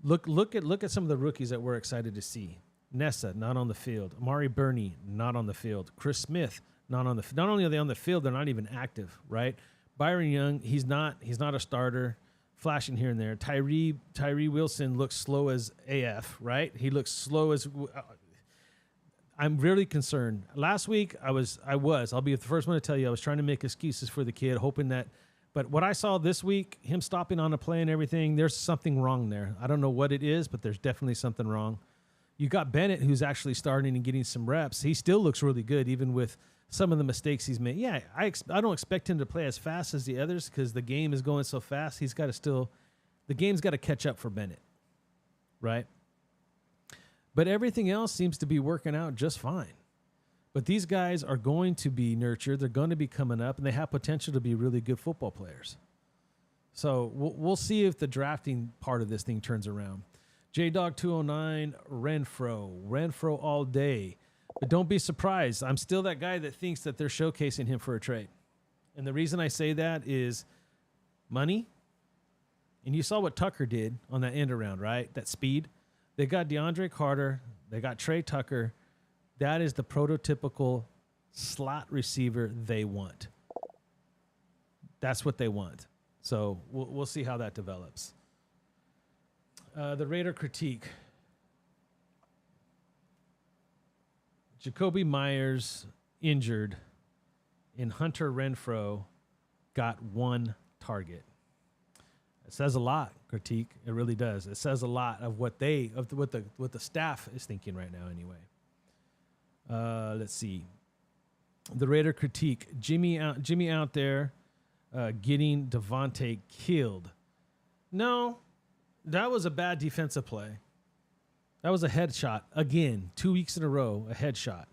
Look at some of the rookies that we're excited to see. Nessa, not on the field. Amari Burney, not on the field. Chris Smith, not on the field. Not only are they on the field, they're not even active, right? Byron Young, he's not a starter, flashing here and there. Tyree Wilson looks slow as AF, right? He looks slow as... I'm really concerned. Last week, I'll be the first one to tell you, I was trying to make excuses for the kid, hoping that... But what I saw this week, him stopping on a play and everything, there's something wrong there. I don't know what it is, but there's definitely something wrong. You got Bennett, who's actually starting and getting some reps. He still looks really good, even with some of the mistakes he's made. Yeah, I don't expect him to play as fast as the others because the game is going so fast. The game's got to catch up for Bennett, right? But everything else seems to be working out just fine. But these guys are going to be nurtured. They're going to be coming up, and they have potential to be really good football players. So we'll see if the drafting part of this thing turns around. J-Dog 209, Renfrow all day. But don't be surprised. I'm still that guy that thinks that they're showcasing him for a trade. And the reason I say that is money. And you saw what Tucker did on that end around, right? That speed. They got DeAndre Carter. They got Trey Tucker. That is the prototypical slot receiver they want. That's what they want. So we'll see how that develops. The Raider critique. Jacoby Myers injured, and Hunter Renfrow got 1 target. It says a lot, critique. It really does. It says a lot of what the staff is thinking right now. Anyway, let's see. The Raider critique. Jimmy out there getting Devontae killed. No, that was a bad defensive play. That was a headshot. Again, 2 weeks in a row, a headshot.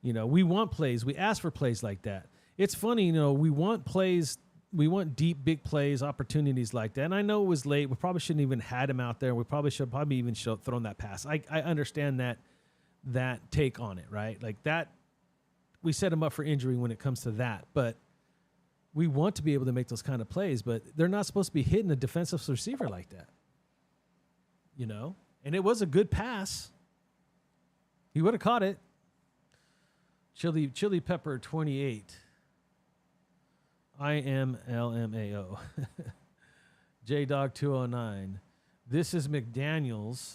You know, we want plays. We ask for plays like that. It's funny, you know, we want plays. We want deep, big plays, opportunities like that. And I know it was late. We probably shouldn't even had him out there. We probably should even thrown that pass. I understand that take on it, right? Like that, we set him up for injury when it comes to that. But we want to be able to make those kind of plays, but they're not supposed to be hitting a defensive receiver like that. You know? And it was a good pass. He would have caught it. Chili Pepper 28. IMLMAO. JDog 209. This is McDaniels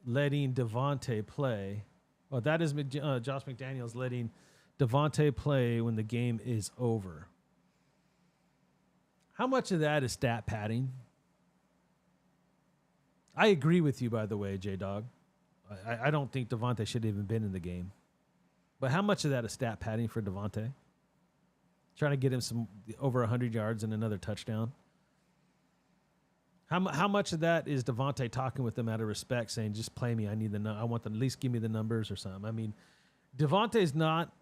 letting Devontae play. Well, that is Josh McDaniels letting Devontae play when the game is over. How much of that is stat padding? I agree with you, by the way, J-Dog. I don't think Devontae should have even been in the game. But how much of that is stat padding for Devontae? Trying to get him some over 100 yards and another touchdown. How much of that is Devontae talking with them out of respect, saying, just play me, I want them, at least give me the numbers or something. I mean, Devontae's not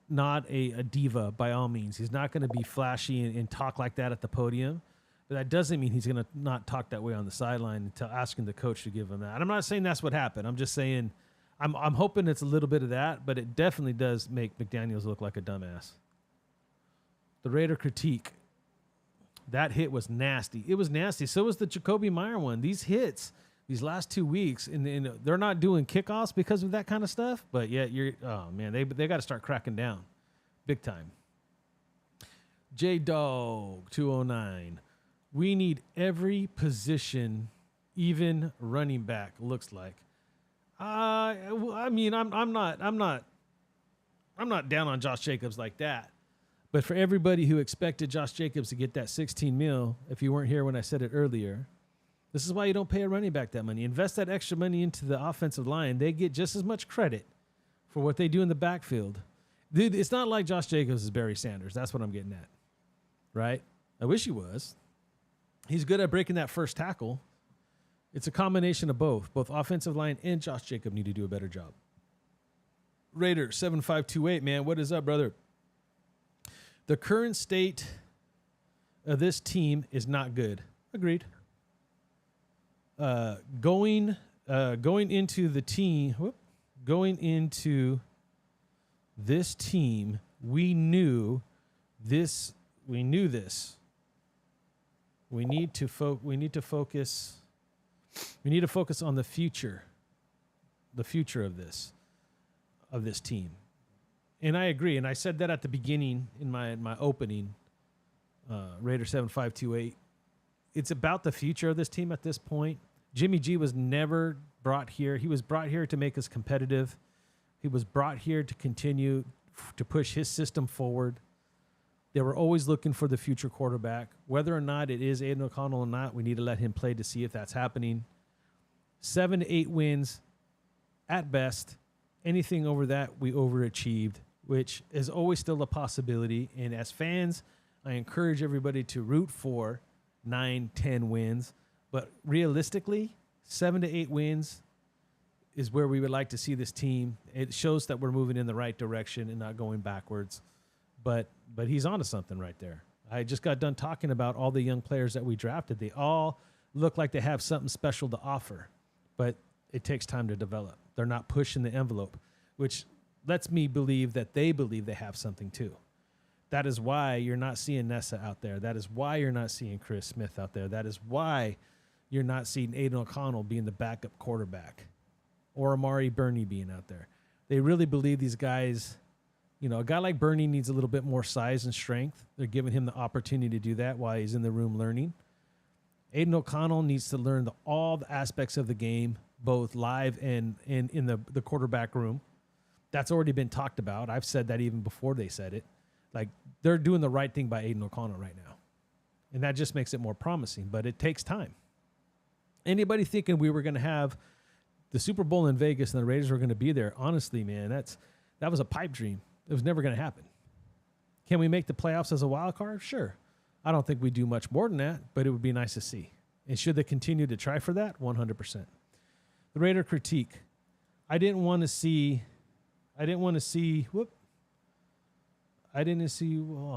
a diva by all means. He's not going to be flashy and talk like that at the podium. But that doesn't mean he's going to not talk that way on the sideline until asking the coach to give him that. And I'm not saying that's what happened. I'm just saying I'm hoping it's a little bit of that, but it definitely does make McDaniels look like a dumbass. The Raider critique. That hit was nasty. It was nasty. So was the Jacoby Meyer one. These hits, these last 2 weeks, and they're not doing kickoffs because of that kind of stuff. But yet they got to start cracking down, big time. J-Dog 209. We need every position, even running back. Looks like. I mean, I'm not down on Josh Jacobs like that. But for everybody who expected Josh Jacobs to get that 16 mil, if you weren't here when I said it earlier, this is why you don't pay a running back that money. Invest that extra money into the offensive line. They get just as much credit for what they do in the backfield. Dude, it's not like Josh Jacobs is Barry Sanders. That's what I'm getting at, right? I wish he was. He's good at breaking that first tackle. It's a combination of both. Both offensive line and Josh Jacobs need to do a better job. Raider 7528, man, what is up, brother? The current state of this team is not good. Agreed. Going into this team, we knew this. We need to focus on the future of this team. And I agree. And I said that at the beginning in my opening, Raider 7528. It's about the future of this team at this point. Jimmy G was never brought here. He was brought here to make us competitive. He was brought here to continue to push his system forward. They were always looking for the future quarterback. Whether or not it is Aiden O'Connell or not, we need to let him play to see if that's happening. 7 to 8 wins at best. Anything over that, we overachieved, which is always still a possibility. And as fans, I encourage everybody to root for 9, 10 wins. But realistically, 7 to 8 wins is where we would like to see this team. It shows that we're moving in the right direction and not going backwards. But he's onto something right there. I just got done talking about all the young players that we drafted. They all look like they have something special to offer, but it takes time to develop. They're not pushing the envelope, which lets me believe that they believe they have something too. That is why you're not seeing Nessa out there. That is why you're not seeing Chris Smith out there. That is why you're not seeing Aiden O'Connell being the backup quarterback or Amari Burney being out there. They really believe these guys, a guy like Bernie needs a little bit more size and strength. They're giving him the opportunity to do that while he's in the room learning. Aiden O'Connell needs to learn all the aspects of the game, both live and in the quarterback room. That's already been talked about. I've said that even before they said it. Like, they're doing the right thing by Aiden O'Connell right now. And that just makes it more promising, but it takes time. Anybody thinking we were going to have the Super Bowl in Vegas and the Raiders were going to be there, honestly, man, that was a pipe dream. It was never going to happen. Can we make the playoffs as a wild card? Sure. I don't think we do much more than that, but it would be nice to see. And should they continue to try for that? 100%. The Raider critique. I didn't see, oh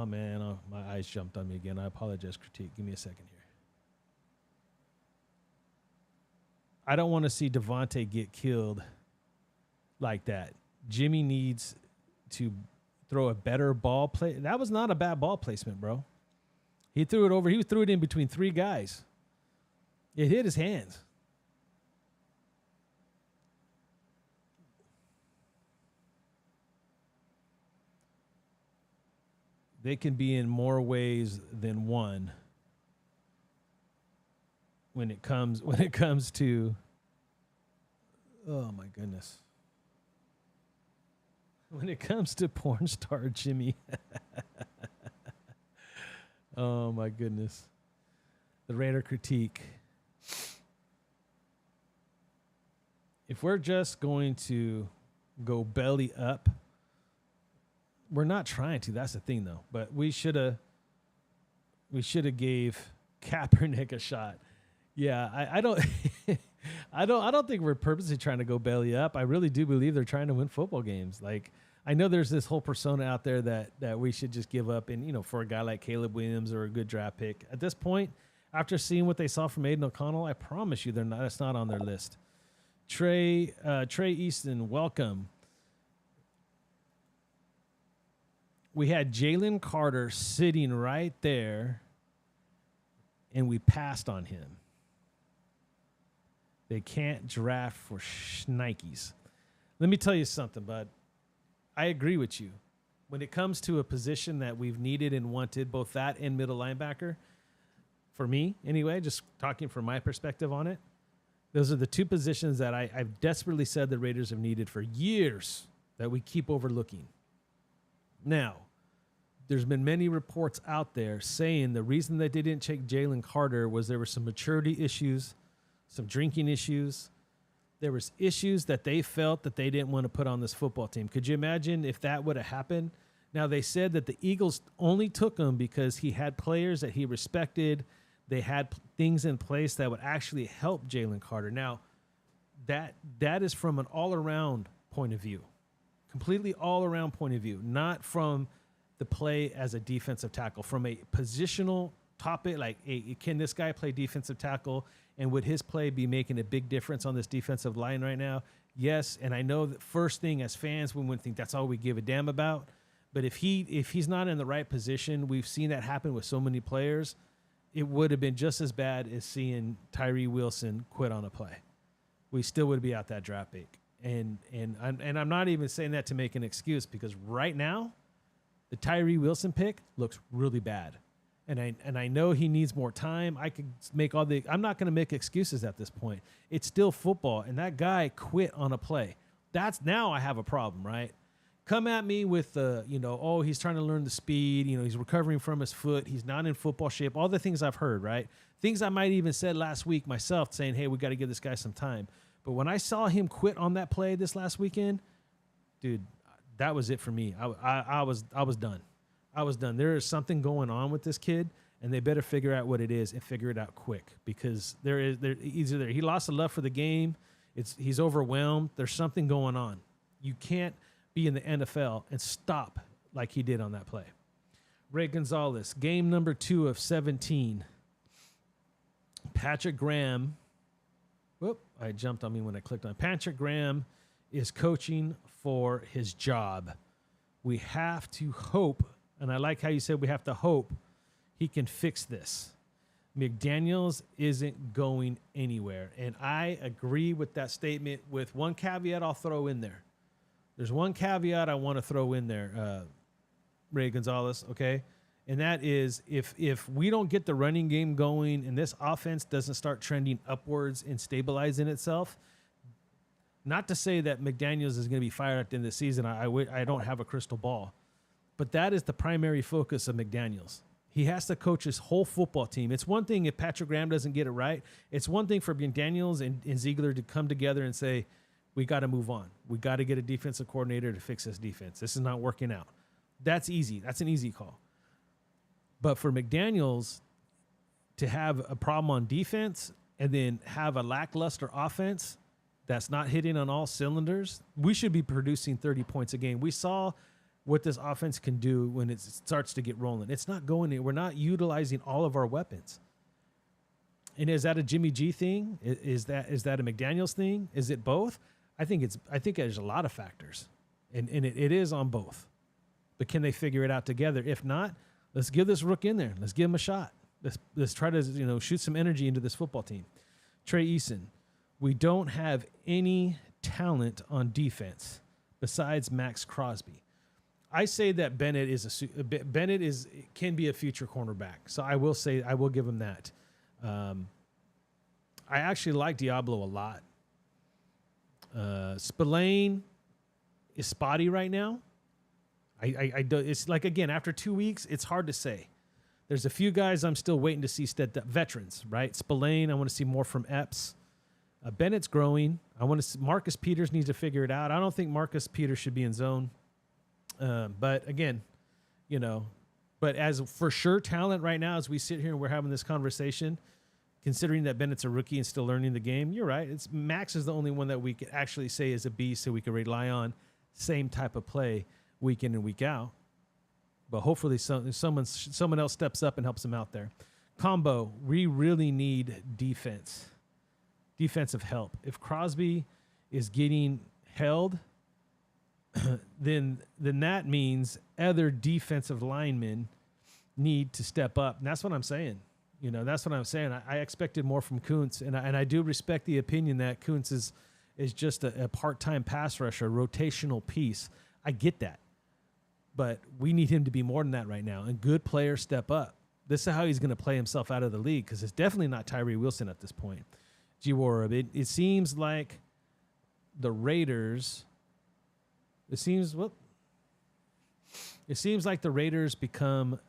man, my eyes jumped on me again. I apologize, critique. Give me a second here. I don't want to see Devontae get killed like that. Jimmy needs to throw a better ball play. That was not a bad ball placement, bro. He threw it over. He threw it in between three guys. It hit his hands. They can be in more ways than one when it comes to, oh my goodness. When it comes to porn star Jimmy. Oh my goodness. The Raider critique. If we're just going to go belly up, we're not trying to. That's the thing, though. But we should have gave Kaepernick a shot. Yeah, I don't, I don't think we're purposely trying to go belly up. I really do believe they're trying to win football games. Like, I know there's this whole persona out there that we should just give up. And for a guy like Caleb Williams or a good draft pick at this point, after seeing what they saw from Aiden O'Connell, I promise you, that's not on their list. Trey Easton, welcome. We had Jalen Carter sitting right there, and we passed on him. They can't draft for shnikes. Let me tell you something, bud. I agree with you. When it comes to a position that we've needed and wanted, both that and middle linebacker, for me anyway, just talking from my perspective on it, those are the two positions that I've desperately said the Raiders have needed for years that we keep overlooking. Now, there's been many reports out there saying the reason that they didn't take Jalen Carter was there were some maturity issues, some drinking issues. There was issues that they felt that they didn't want to put on this football team. Could you imagine if that would have happened? Now, they said that the Eagles only took him because he had players that he respected. They had things in place that would actually help Jalen Carter. Now, that is from an all-around point of view, completely all-around point of view, not from the play as a defensive tackle, from a positional topic, like, hey, can this guy play defensive tackle, and would his play be making a big difference on this defensive line right now? Yes, and I know that first thing as fans, we wouldn't think that's all we give a damn about, but if he's not in the right position, we've seen that happen with so many players, it would have been just as bad as seeing Tyree Wilson quit on a play. We still would be out that draft pick. And I'm not even saying that to make an excuse, because right now, the Tyree Wilson pick looks really bad. And I know he needs more time. I'm not going to make excuses at this point. It's still football, and that guy quit on a play. Now I have a problem, right? Come at me with he's trying to learn the speed, he's recovering from his foot, he's not in football shape, all the things I've heard, right? Things I might even said last week myself, saying, hey, we got to give this guy some time. But when I saw him quit on that play this last weekend, dude, that was it for me. I was done. I was done. There is something going on with this kid, and they better figure out what it is and figure it out quick, because he lost the love for the game. He's overwhelmed. There's something going on. You can't be in the NFL and stop like he did on that play. Ray Gonzalez, game number 2 of 17. Patrick Graham. Whoop, I jumped on me when I clicked on. Patrick Graham is coaching for his job. We have to hope, and I like how you said we have to hope he can fix this. McDaniels isn't going anywhere, and I agree with that statement with one caveat I'll throw in there. There's one caveat I want to throw in there, Ray Gonzalez, okay? And that is if we don't get the running game going and this offense doesn't start trending upwards and stabilizing itself, not to say that McDaniels is going to be fired at the end of the season. I don't have a crystal ball. But that is the primary focus of McDaniels. He has to coach his whole football team. It's one thing if Patrick Graham doesn't get it right. It's one thing for McDaniels and Ziegler to come together and say, we got to move on. We got to get a defensive coordinator to fix this defense. This is not working out. That's easy. That's an easy call. But for McDaniels to have a problem on defense and then have a lackluster offense that's not hitting on all cylinders, we should be producing 30 points a game. We saw what this offense can do when it starts to get rolling. It's not going in. We're not utilizing all of our weapons. And is that a Jimmy G thing? Is that a McDaniels thing? Is it both? I think there's a lot of factors, and it is on both. But can they figure it out together? If not, let's give this rook in there. Let's give him a shot. Let's try to shoot some energy into this football team. Trey Eason, we don't have any talent on defense besides Max Crosby. I say that Bennett can be a future cornerback. So I will give him that. I actually like Diablo a lot. Spillane is spotty right now. I do, it's like, again, after 2 weeks, it's hard to say. There's a few guys I'm still waiting to see veterans, right? Spillane, I want to see more from Epps. Bennett's growing. Marcus Peters needs to figure it out. I don't think Marcus Peters should be in zone. But again, but as for sure talent right now, as we sit here and we're having this conversation, considering that Bennett's a rookie and still learning the game, you're right. Max is the only one that we could actually say is a beast, so we can rely on same type of play week in and week out. But hopefully someone else steps up and helps him out there. Combo, we really need defensive help. If Crosby is getting held, then that means other defensive linemen need to step up. And that's what I'm saying. That's what I'm saying. I expected more from Kuntz, and I do respect the opinion that Kuntz is just a part-time pass rusher, a rotational piece. I get that. But we need him to be more than that right now, and good players step up. This is how he's going to play himself out of the league, because it's definitely not Tyree Wilson at this point. G-Warab, it seems like the Raiders... It seems like the Raiders become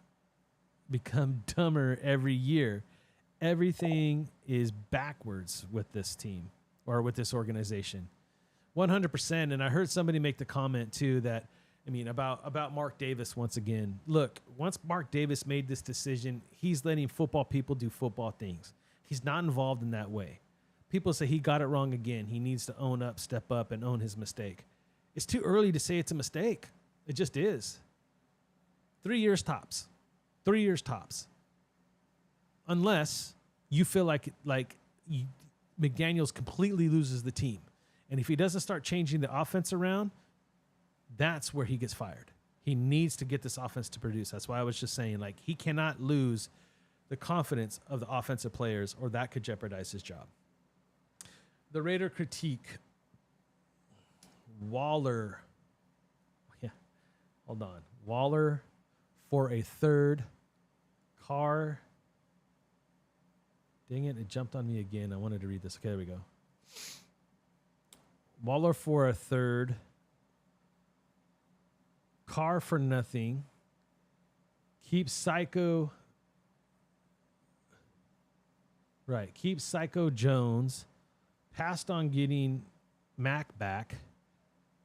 dumber every year. Everything is backwards with this team or with this organization. 100%. And I heard somebody make the comment too that, about Mark Davis once again. Look, once Mark Davis made this decision, he's letting football people do football things. He's not involved in that way. People say he got it wrong again. He needs to own up, step up, and own his mistake. It's too early to say it's a mistake. It just is. 3 years tops. 3 years tops. Unless you feel like McDaniels completely loses the team. And if he doesn't start changing the offense around, that's where he gets fired. He needs to get this offense to produce. That's why I was just saying, he cannot lose the confidence of the offensive players, or that could jeopardize his job. The Raider critique. Waller. Yeah. Hold on. Waller for a third. Carr. Dang it. It jumped on me again. I wanted to read this. Okay, there we go. Waller for a third. Carr for nothing. Keep Psycho. Right. Keep Psycho Jones. Passed on getting Mac back.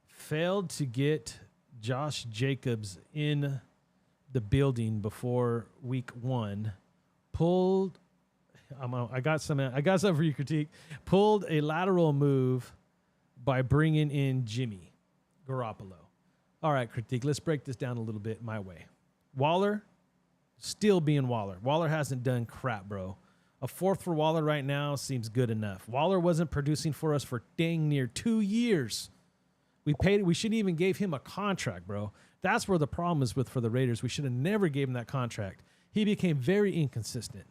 Failed to get Josh Jacobs in the building before week 1. Pulled. I got some for your critique. Pulled a lateral move by bringing in Jimmy Garoppolo. All right, critique. Let's break this down a little bit my way. Waller, still being Waller. Waller hasn't done crap, bro. A fourth for Waller right now seems good enough. Waller wasn't producing for us for dang near 2 years. We shouldn't even gave him a contract, bro. That's where the problem is for the Raiders. We should have never gave him that contract. He became very inconsistent.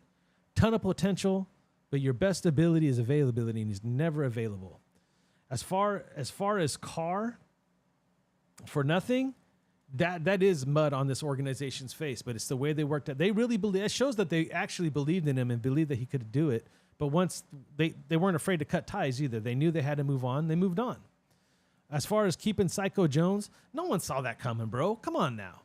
Ton of potential, but your best ability is availability, and he's never available. As far as Carr, for nothing, that is mud on this organization's face, but it's the way they worked out. They really believe, it shows that they actually believed in him and believed that he could do it. But once they weren't afraid to cut ties either. They knew they had to move on. They moved on. As far as keeping Psycho Jones, no one saw that coming, bro. Come on now.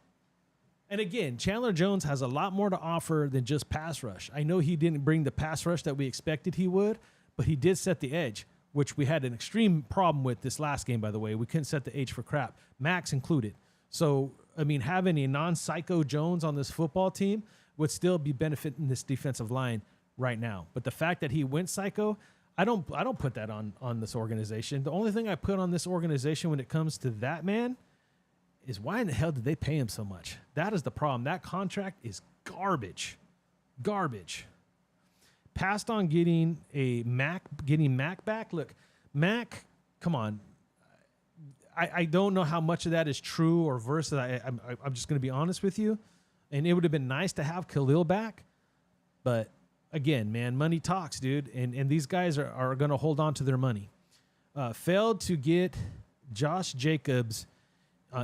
And again, Chandler Jones has a lot more to offer than just pass rush. I know he didn't bring the pass rush that we expected he would, but he did set the edge, which we had an extreme problem with this last game, by the way. We couldn't set the edge for crap, Max included. So, I mean, having a non-Psycho Jones on this football team would still be benefiting this defensive line right now. But the fact that he went Psycho, I don't put that on this organization. The only thing I put on this organization when it comes to that man is why in the hell did they pay him so much? That is the problem. That contract is garbage. Garbage. Passed on getting Mac back. Look, Mac, come on. I don't know how much of that is true or versus. I'm just going to be honest with you. And it would have been nice to have Khalil back. But again, man, money talks, dude. And these guys are going to hold on to their money. Failed to get Josh Jacobs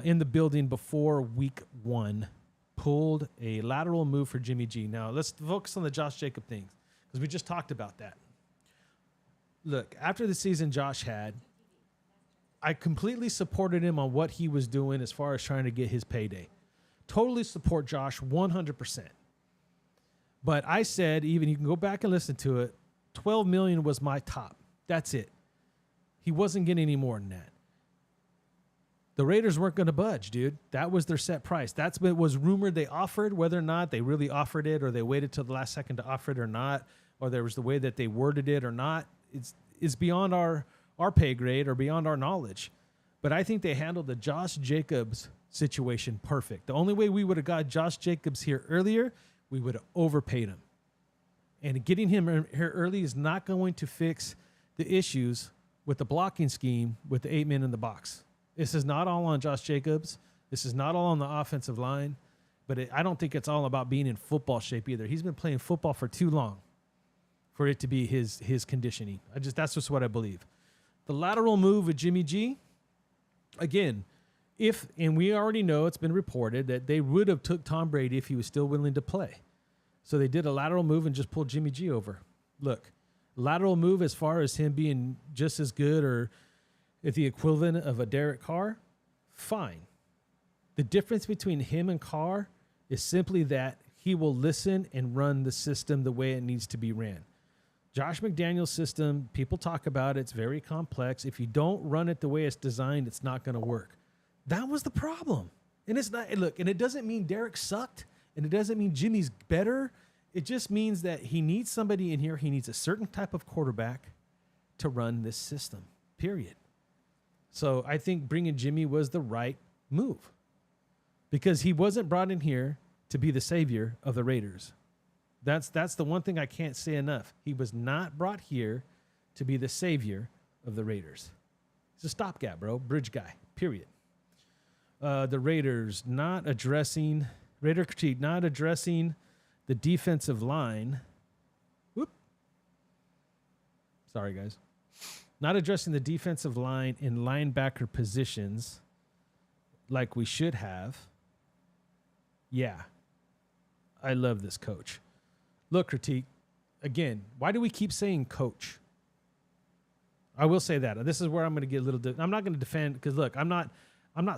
in the building before week 1. Pulled a lateral move for Jimmy G. Now, let's focus on the Josh Jacob things because we just talked about that. Look, after the season Josh had, I completely supported him on what he was doing as far as trying to get his payday. Totally support Josh 100%. But I said, even you can go back and listen to it, $12 million was my top. That's it. He wasn't getting any more than that. The Raiders weren't going to budge, dude. That was their set price. That's what was rumored they offered. Whether or not they really offered it or they waited till the last second to offer it or not, or there was the way that they worded it or not, it's beyond our pay grade or beyond our knowledge. But I think they handled the Josh Jacobs situation perfect. The only way we would have got Josh Jacobs here earlier, we would have overpaid him. And getting him here early is not going to fix the issues with the blocking scheme with the 8 men in the box. This is not all on Josh Jacobs. This is not all on the offensive line. But I don't think it's all about being in football shape either. He's been playing football for too long for it to be his conditioning. That's just what I believe. The lateral move with Jimmy G, again, and we already know it's been reported that they would have took Tom Brady if he was still willing to play. So they did a lateral move and just pulled Jimmy G over. Look, lateral move as far as him being just as good or at the equivalent of a Derek Carr, fine. The difference between him and Carr is simply that he will listen and run the system the way it needs to be ran. Josh McDaniels' system, people talk about it. It's very complex. If you don't run it the way it's designed, it's not going to work. That was the problem. And it's not, look, and it doesn't mean Derek sucked, and it doesn't mean Jimmy's better. It just means that he needs somebody in here. He needs a certain type of quarterback to run this system, period. So I think bringing Jimmy was the right move because he wasn't brought in here to be the savior of the Raiders. That's the one thing I can't say enough. He was not brought here to be the savior of the Raiders. He's a stopgap, bro. Bridge guy, period. The Raiders Raider critique, not addressing the defensive line. Whoop. Sorry, guys. Not addressing the defensive line in linebacker positions like we should have. Yeah. I love this coach. Look, critique. Again, why do we keep saying coach? I will say that. This is where I'm going to get a little... I'm not going to defend... Because, look, I'm not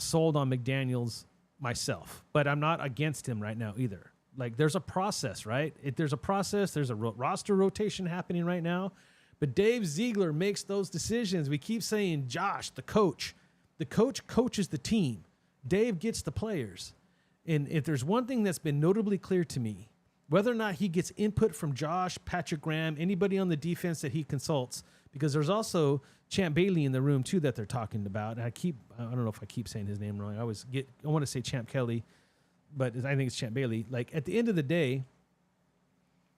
sold on McDaniels myself. But I'm not against him right now either. Like, there's a process, right? There's a process. There's a roster rotation happening right now. But Dave Ziegler makes those decisions. We keep saying Josh, the coach. The coach coaches the team. Dave gets the players. And if there's one thing that's been notably clear to me, whether or not he gets input from Josh, Patrick Graham, anybody on the defense that he consults, because there's also Champ Bailey in the room too that they're talking about. And I don't know if I keep saying his name wrong. I want to say Champ Kelly, but I think it's Champ Bailey. Like at the end of the day,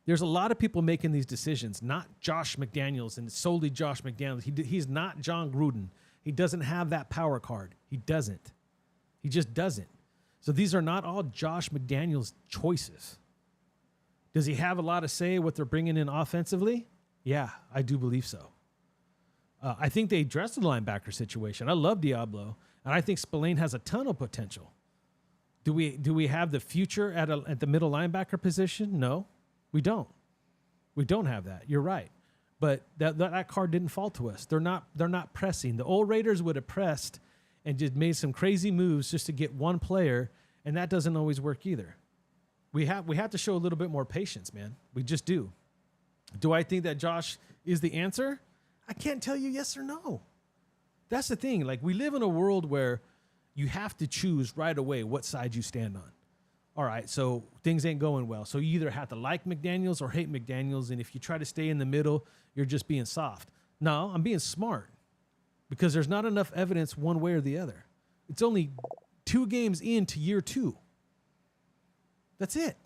there's a lot of people making these decisions, not Josh McDaniels and solely Josh McDaniels. He's not John Gruden. He doesn't have that power card. He doesn't. He just doesn't. So these are not all Josh McDaniels' choices. Does he have a lot of say what they're bringing in offensively? Yeah, I do believe so. I think they addressed the linebacker situation. I love Diablo. And I think Spillane has a ton of potential. Do we have the future at the middle linebacker position? No, we don't. We don't have that. You're right. But that card didn't fall to us. They're not pressing. The old Raiders would have pressed and just made some crazy moves just to get one player, and that doesn't always work either. We have to show a little bit more patience, man. We just do. Do I think that Josh is the answer? I can't tell you yes or no. That's the thing. Like, we live in a world where you have to choose right away what side you stand on. All right, so things ain't going well. So you either have to like McDaniels or hate McDaniels, and if you try to stay in the middle, you're just being soft. No, I'm being smart because there's not enough evidence one way or the other. It's only 2 games into year 2. That's it.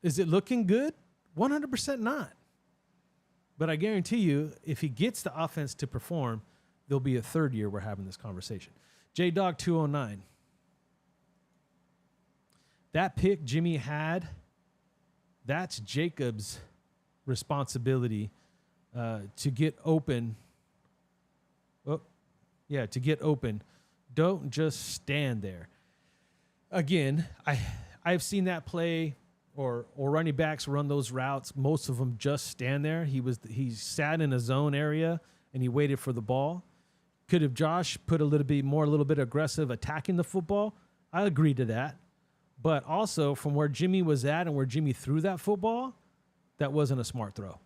Is it looking good? 100% not. But I guarantee you, if he gets the offense to perform, there'll be a 3rd year we're having this conversation. J-Dog 209. That pick Jimmy had, that's Jacob's responsibility to get open. To get open. Don't just stand there. Again, I've seen that play or running backs run those routes. Most of them just stand there. He sat in a zone area and he waited for the ball. Could have Josh put a little bit aggressive attacking the football? I agree to that. But also from where Jimmy was at and where Jimmy threw that football, that wasn't a smart throw.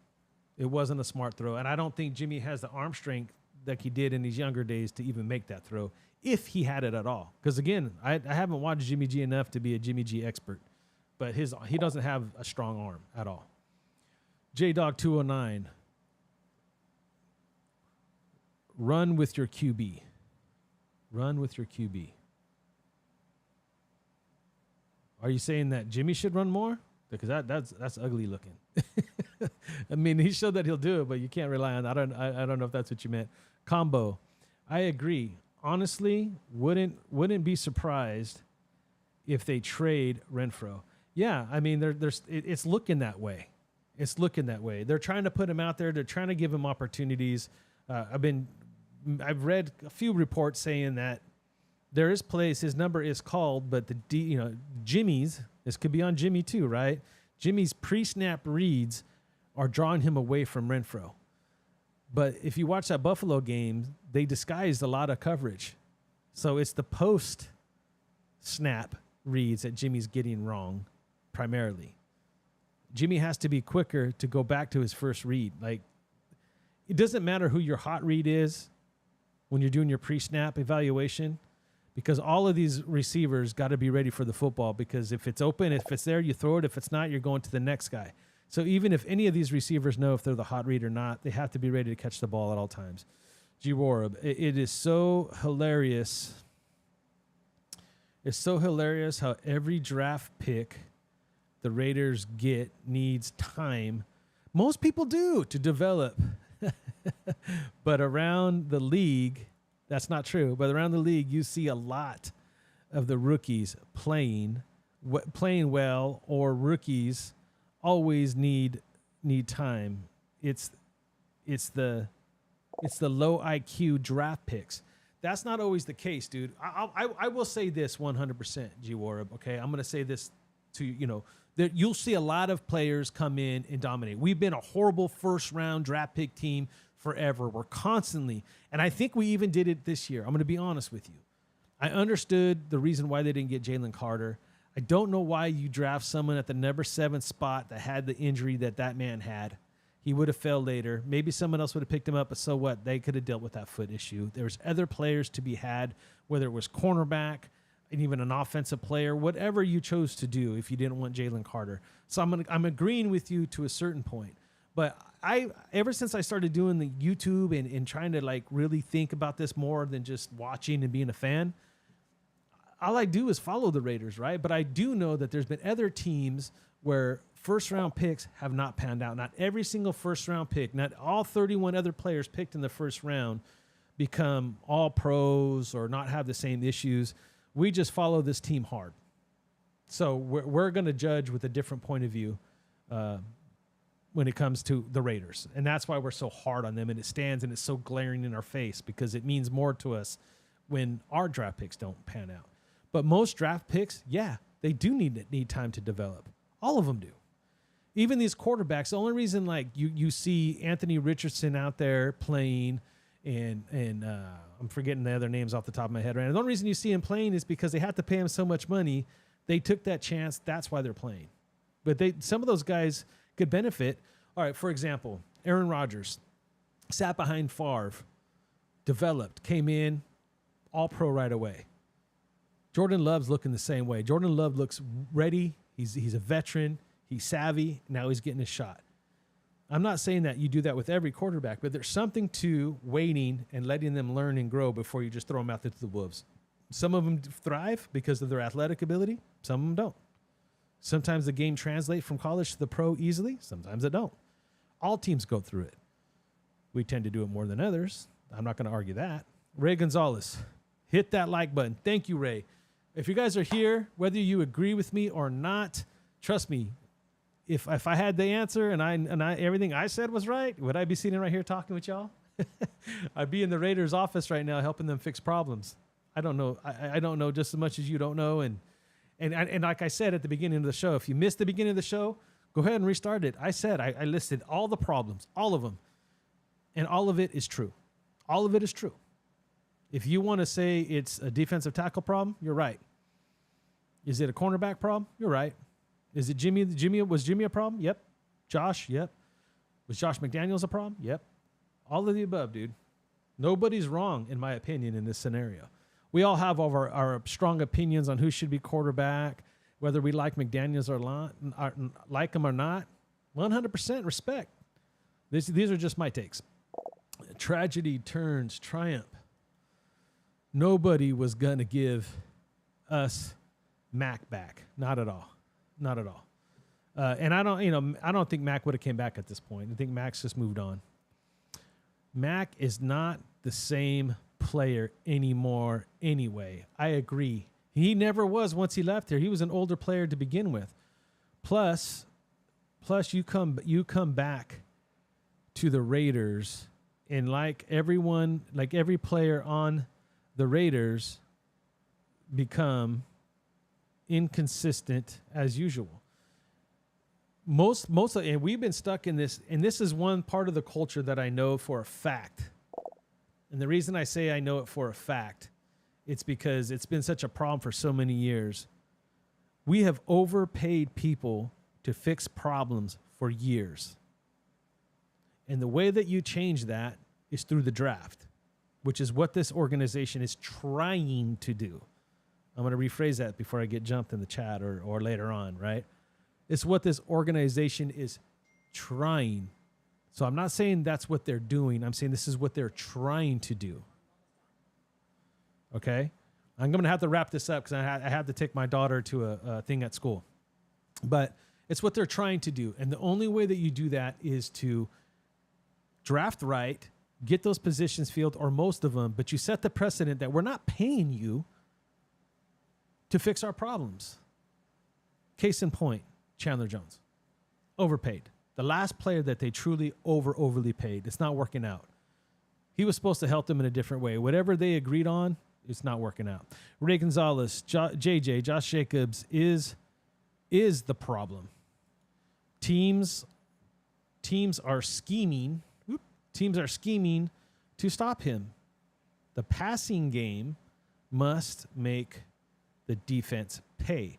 It wasn't a smart throw. And I don't think Jimmy has the arm strength like he did in his younger days to even make that throw, if he had it at all. Because, again, I haven't watched Jimmy G enough to be a Jimmy G expert. But he doesn't have a strong arm at all. J-Dog 209. Run with your QB. Run with your QB. Are you saying that Jimmy should run more? Because that's ugly looking. I mean, he showed that he'll do it, but you can't rely on that. I don't know if that's what you meant. Combo. I agree. Honestly, wouldn't be surprised if they trade Renfrow. Yeah, I mean, it's looking that way. It's looking that way. They're trying to put him out there. They're trying to give him opportunities. I've read a few reports saying that there is plays. His number is called, but Jimmy's, this could be on Jimmy too, right? Jimmy's pre-snap reads are drawing him away from Renfrow. But if you watch that Buffalo game, they disguised a lot of coverage. So it's the post-snap reads that Jimmy's getting wrong primarily. Jimmy has to be quicker to go back to his first read. Like, it doesn't matter who your hot read is when you're doing your pre-snap evaluation, because all of these receivers got to be ready for the football, because if it's open, if it's there, you throw it. If it's not, you're going to the next guy. So even if any of these receivers know if they're the hot read or not, they have to be ready to catch the ball at all times. G-Warab, it is so hilarious. It's so hilarious how every draft pick the Raiders get needs time. Most people do to develop. But around the league, that's not true. But around the league, you see a lot of the rookies playing well, or rookies always need time. It's the low IQ draft picks. That's not always the case, dude. I will say this 100%, G-Warab, okay? I'm going to say this to you, that you'll see a lot of players come in and dominate. We've been a horrible first-round draft pick team forever. We're constantly, and I think we even did it this year. I'm going to be honest with you. I understood the reason why they didn't get Jalen Carter. I don't know why you draft someone at the number 7 spot that had the injury that man had. He would have fell later. Maybe someone else would have picked him up, but so what? They could have dealt with that foot issue. There's other players to be had, whether it was cornerback and even an offensive player, whatever you chose to do if you didn't want Jalen Carter. So I'm agreeing with you to a certain point. But ever since I started doing the YouTube and trying to like really think about this more than just watching and being a fan, all I do is follow the Raiders, right? But I do know that there's been other teams where first-round picks have not panned out. Not every single first-round pick, not all 31 other players picked in the first round become all pros or not have the same issues. We just follow this team hard. So we're going to judge with a different point of view when it comes to the Raiders. And that's why we're so hard on them, and it stands and it's so glaring in our face because it means more to us when our draft picks don't pan out. But most draft picks, yeah, they do need time to develop. All of them do. Even these quarterbacks, the only reason like you see Anthony Richardson out there playing and I'm forgetting the other names off the top of my head right now. The only reason you see him playing is because they had to pay him so much money. They took that chance. That's why they're playing. But some of those guys could benefit. All right, for example, Aaron Rodgers sat behind Favre, developed, came in, all pro right away. Jordan Love's looking the same way. Jordan Love looks ready. He's a veteran. He's savvy. Now he's getting his shot. I'm not saying that you do that with every quarterback, but there's something to waiting and letting them learn and grow before you just throw them out there to the wolves. Some of them thrive because of their athletic ability. Some of them don't. Sometimes the game translates from college to the pro easily. Sometimes it don't. All teams go through it. We tend to do it more than others. I'm not going to argue that. Ray Gonzalez, hit that like button. Thank you, Ray. If you guys are here, whether you agree with me or not, trust me, if I had the answer and I everything I said was right, would I be sitting right here talking with y'all? I'd be in the Raiders' office right now helping them fix problems. I don't know. I don't know just as much as you don't know. And like I said at the beginning of the show, if you missed the beginning of the show, go ahead and restart it. I said I listed all the problems, all of them, and all of it is true. All of it is true. If you want to say it's a defensive tackle problem, you're right. Is it a cornerback problem? You're right. Is it Jimmy? Was Jimmy a problem? Yep. Josh? Yep. Was Josh McDaniels a problem? Yep. All of the above, dude. Nobody's wrong, in my opinion, in this scenario. We all have all of our strong opinions on who should be quarterback, whether we like McDaniels or not, like him or not. 100% respect. These are just my takes. Tragedy turns triumph. Nobody was going to give us Mac back. Not at all. Not at all. And I don't think Mac would have came back at this point. I think Mac's just moved on. Mac is not the same player anymore anyway. I agree. He never was once he left here. He was an older player to begin with. Plus you come back to the Raiders, and like every player on the Raiders become inconsistent as usual. And we've been stuck in this, and this is one part of the culture that I know for a fact. And the reason I say I know it for a fact, it's because it's been such a problem for so many years. We have overpaid people to fix problems for years. And the way that you change that is through the draft, which is what this organization is trying to do. I'm going to rephrase that before I get jumped in the chat or later on, right? It's what this organization is trying. So I'm not saying that's what they're doing. I'm saying this is what they're trying to do. Okay? I'm going to have to wrap this up because I have to take my daughter to a thing at school. But it's what they're trying to do. And the only way that you do that is to draft right, get those positions filled, or most of them, but you set the precedent that we're not paying you to fix our problems. Case in point, Chandler Jones. Overpaid. The last player that they truly overly paid. It's not working out. He was supposed to help them in a different way. Whatever they agreed on, it's not working out. Ray Gonzalez, JJ, Josh Jacobs is the problem. Teams are scheming. Teams are scheming to stop him. The passing game must make the defense pay.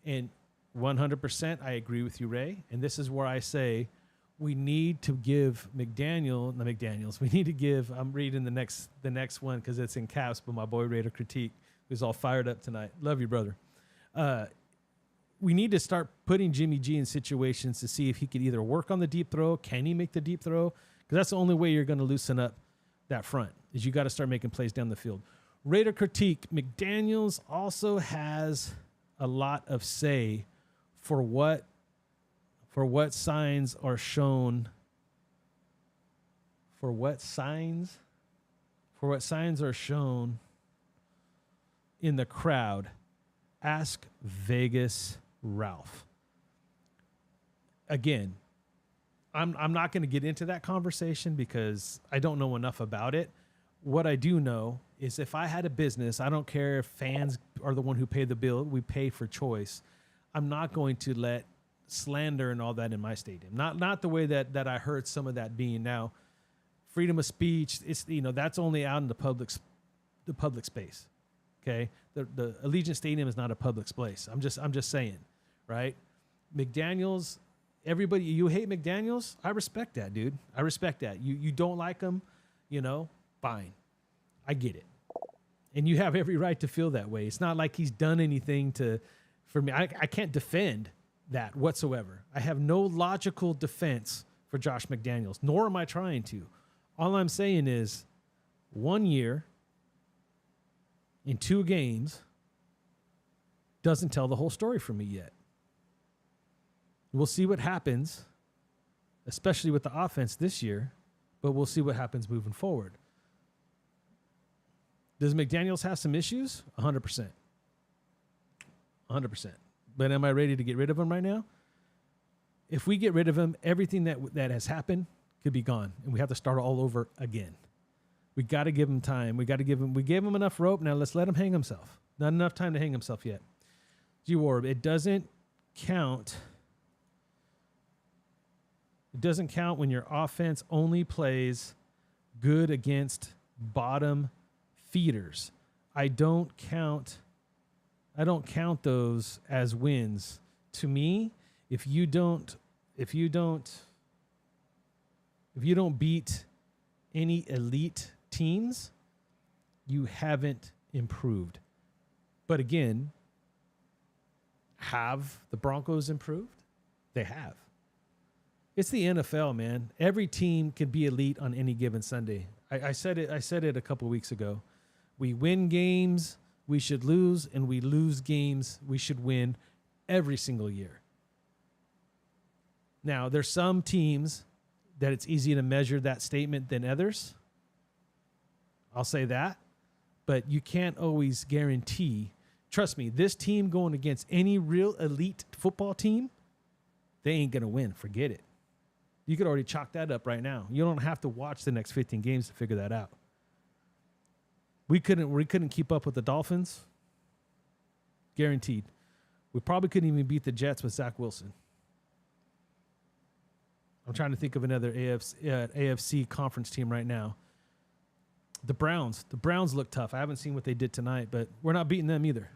And 100%, I agree with you, Ray. And this is where I say we need to give McDaniels. We need to give. I'm reading the next one because it's in caps. But my boy Raider Critique, who's all fired up tonight. Love you, brother. We need to start putting Jimmy G in situations to see if he could either work on the deep throw. Can he make the deep throw? Because that's the only way you're going to loosen up that front. Is you got to start making plays down the field. Raider Critique. McDaniels also has a lot of say for what signs are shown. For what signs are shown in the crowd. Ask Vegas Ralph. Again, I'm not going to get into that conversation because I don't know enough about it. what I do know is if I had a business, I don't care if fans are the one who pay the bill. We pay for choice. I'm not going to let slander and all that in my stadium. Not the way that I heard some of that being now. Freedom of speech, it's that's only out in the public space. Okay, the Allegiant Stadium is not a public space. I'm just saying, right? McDaniels, everybody, you hate McDaniels. I respect that, dude. I respect that. You don't like him, fine. I get it. And you have every right to feel that way. It's not like he's done anything for me. I can't defend that whatsoever. I have no logical defense for Josh McDaniels, nor am I trying to. All I'm saying is 1 year in 2 games doesn't tell the whole story for me yet. We'll see what happens, especially with the offense this year, but we'll see what happens moving forward. Does McDaniels have some issues? 100%. 100%. But am I ready to get rid of him right now? If we get rid of him, everything that has happened could be gone, and we have to start all over again. We got to give him time. We gave him enough rope. Now let's let him hang himself. Not enough time to hang himself yet. G-Warb, it doesn't count. It doesn't count when your offense only plays good against bottom feeders. I don't count those as wins. To me, if you don't beat any elite teams, you haven't improved. But again, have the Broncos improved? They have. It's the NFL, man. Every team can be elite on any given Sunday. I said it a couple weeks ago. We win games we should lose, and we lose games we should win every single year. Now, there's some teams that it's easier to measure that statement than others. I'll say that. But you can't always guarantee. Trust me, this team going against any real elite football team, they ain't going to win. Forget it. You could already chalk that up right now. You don't have to watch the next 15 games to figure that out. We couldn't keep up with the Dolphins. Guaranteed. We probably couldn't even beat the Jets with Zach Wilson. I'm trying to think of another AFC conference team right now. The Browns. The Browns look tough. I haven't seen what they did tonight, but we're not beating them either.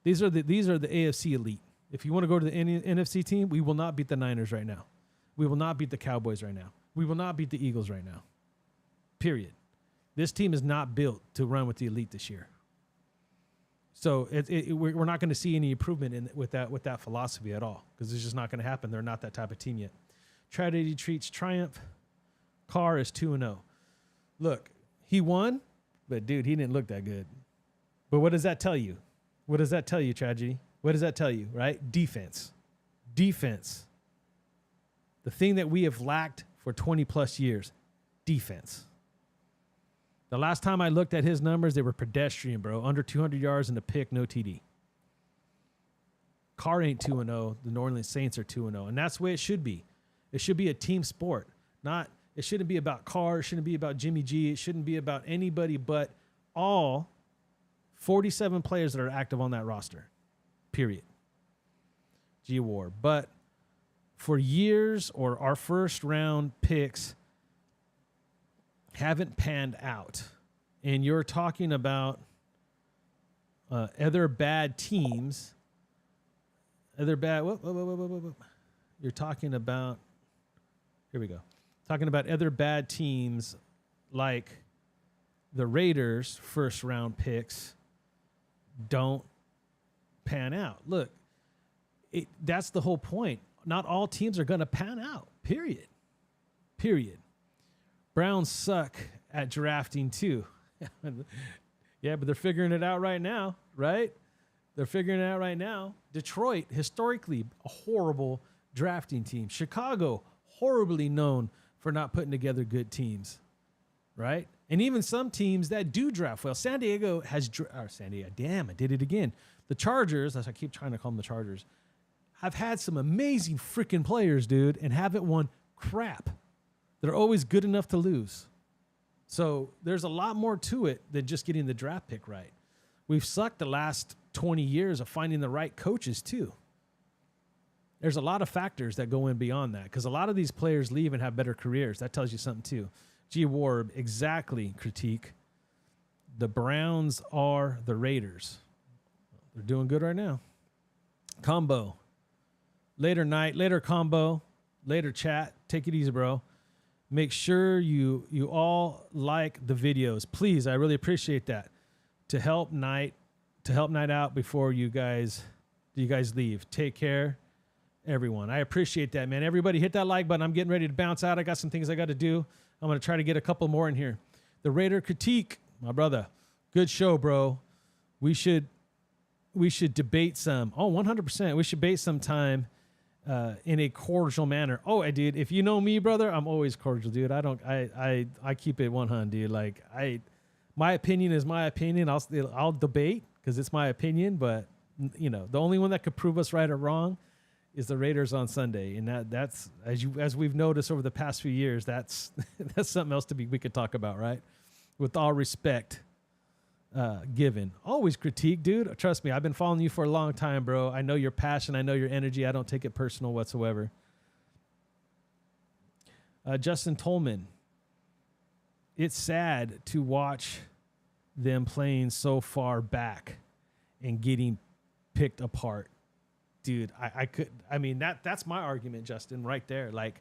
These are the AFC elite. If you want to go to the NFC team, we will not beat the Niners right now. We will not beat the Cowboys right now. We will not beat the Eagles right now. Period. This team is not built to run with the elite this year. So we're not going to see any improvement with that philosophy at all, because it's just not going to happen. They're not that type of team yet. Tragedy treats triumph. Carr is 2-0. Look, he won, but dude, he didn't look that good. But what does that tell you? What does that tell you, Tragedy? What does that tell you, right? Defense. The thing that we have lacked for 20 plus years, defense. The last time I looked at his numbers, they were pedestrian, bro. Under 200 yards and a pick, no TD. Carr ain't 2-0. The New Orleans Saints are 2-0. And that's the way it should be. It should be a team sport. It shouldn't be about Carr. It shouldn't be about Jimmy G. It shouldn't be about anybody but all 47 players that are active on that roster. Period. G-War. But for years, or our first round picks haven't panned out. And you're talking about other bad teams. You're talking about, here we go. Talking about other bad teams like the Raiders' first round picks don't pan out. Look, that's the whole point. Not all teams are going to pan out, period. Browns suck at drafting too. Yeah, but they're figuring it out right now, right? They're figuring it out right now. Detroit, historically, a horrible drafting team. Chicago, horribly known for not putting together good teams, right? And even some teams that do draft well. San Diego, damn, I did it again. The Chargers, as I keep trying to call them the Chargers, have had some amazing freaking players, dude, and haven't won crap. They're always good enough to lose. So there's a lot more to it than just getting the draft pick right. We've sucked the last 20 years of finding the right coaches too. There's a lot of factors that go in beyond that because a lot of these players leave and have better careers. That tells you something too. G. Warb, exactly, critique. The Browns are the Raiders. They're doing good right now. Combo. Later night, later combo, later chat. Take it easy, bro. Make sure you all like the videos. Please, I really appreciate that. To help night out before you guys leave. Take care, everyone. I appreciate that, man. Everybody hit that like button. I'm getting ready to bounce out. I got some things I got to do. I'm going to try to get a couple more in here. The Raider critique, my brother. Good show, bro. We should debate some. Oh, 100%. We should debate some time in a cordial manner. Oh, I did. If you know me, brother, I'm always cordial, dude. I keep it 100, dude. Like my opinion is my opinion. I'll debate because it's my opinion, but you know, the only one that could prove us right or wrong is the Raiders on Sunday. And that's as we've noticed over the past few years, that's something else we could talk about, right? With all respect given. Always critique, dude. Trust me, I've been following you for a long time, bro. I know your passion. I know your energy. I don't take it personal whatsoever. Justin Tolman. It's sad to watch them playing so far back and getting picked apart. Dude, that's my argument, Justin, right there. Like,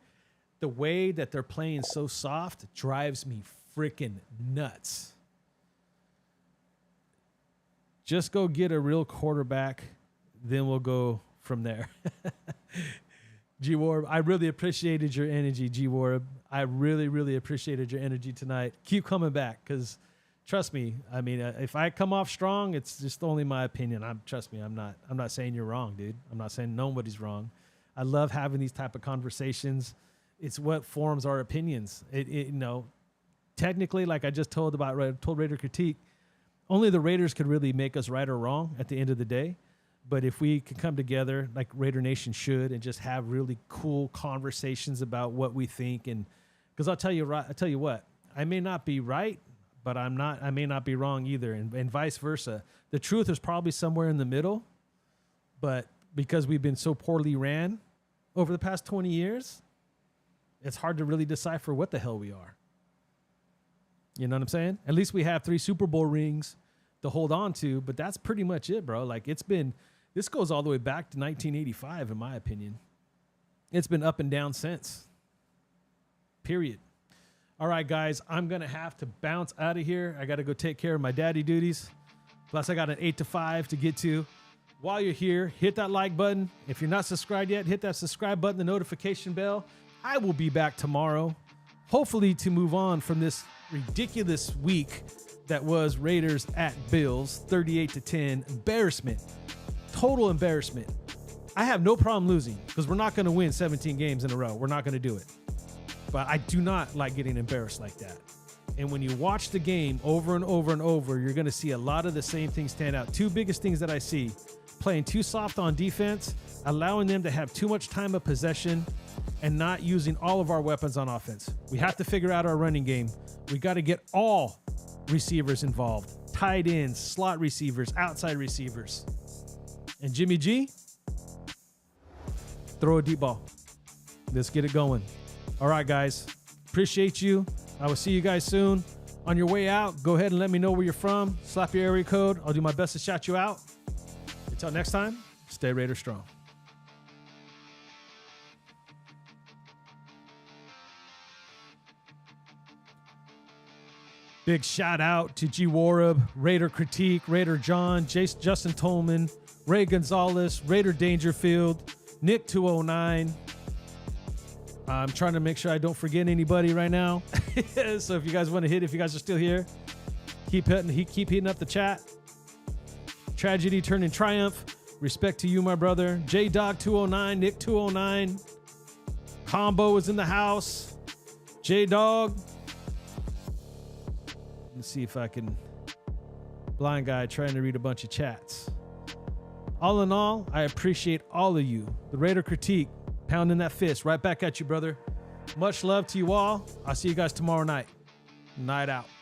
the way that they're playing so soft drives me freaking nuts. Just go get a real quarterback, then we'll go from there. G-Warb, I really appreciated your energy, G-Warb. I really, really appreciated your energy tonight. Keep coming back, because trust me, I mean, if I come off strong, it's just only my opinion. Trust me, I'm not saying you're wrong, dude. I'm not saying nobody's wrong. I love having these type of conversations. It's what forms our opinions. Technically, like I just told Raider Critique, only the Raiders could really make us right or wrong at the end of the day. But if we can come together like Raider Nation should and just have really cool conversations about what we think, and because I tell you what, I may not be right, but I may not be wrong either, and vice versa. The truth is probably somewhere in the middle, but because we've been so poorly ran over the past 20 years, it's hard to really decipher what the hell we are. You know what I'm saying? At least we have 3 Super Bowl rings to hold on to, but that's pretty much it, bro. Like, this goes all the way back to 1985, in my opinion. It's been up and down since. Period. All right, guys, I'm going to have to bounce out of here. I got to go take care of my daddy duties. Plus, I got an 8 to 5 to get to. While you're here, hit that like button. If you're not subscribed yet, hit that subscribe button, the notification bell. I will be back tomorrow, hopefully to move on from this ridiculous week that was Raiders at Bills, 38-10. Embarrassment. Total embarrassment. I have no problem losing because we're not going to win 17 games in a row. We're not going to do it. But I do not like getting embarrassed like that. And when you watch the game over and over and over, you're going to see a lot of the same things stand out. 2 biggest things that I see: playing too soft on defense, allowing them to have too much time of possession, and not using all of our weapons on offense. We have to figure out our running game. We got to get all receivers involved. Tight ends, slot receivers, outside receivers. And Jimmy G, throw a deep ball. Let's get it going. All right, guys. Appreciate you. I will see you guys soon. On your way out, go ahead and let me know where you're from. Slap your area code. I'll do my best to shout you out. Until next time, stay Raider strong. Big shout out to G. Warab, Raider Critique, Raider John, Justin Tolman, Ray Gonzalez, Raider Dangerfield, Nick 209. I'm trying to make sure I don't forget anybody right now. So if you guys want to hit, if you guys are still here, keep hitting up the chat. Tragedy turned in triumph. Respect to you, my brother. J-Dog 209, Nick 209. Combo is in the house. J-Dog. Let's see if I can. Blind guy trying to read a bunch of chats. All in all, I appreciate all of you. The Raider Critique, pounding that fist right back at you, brother. Much love to you all. I'll see you guys tomorrow night. Night out.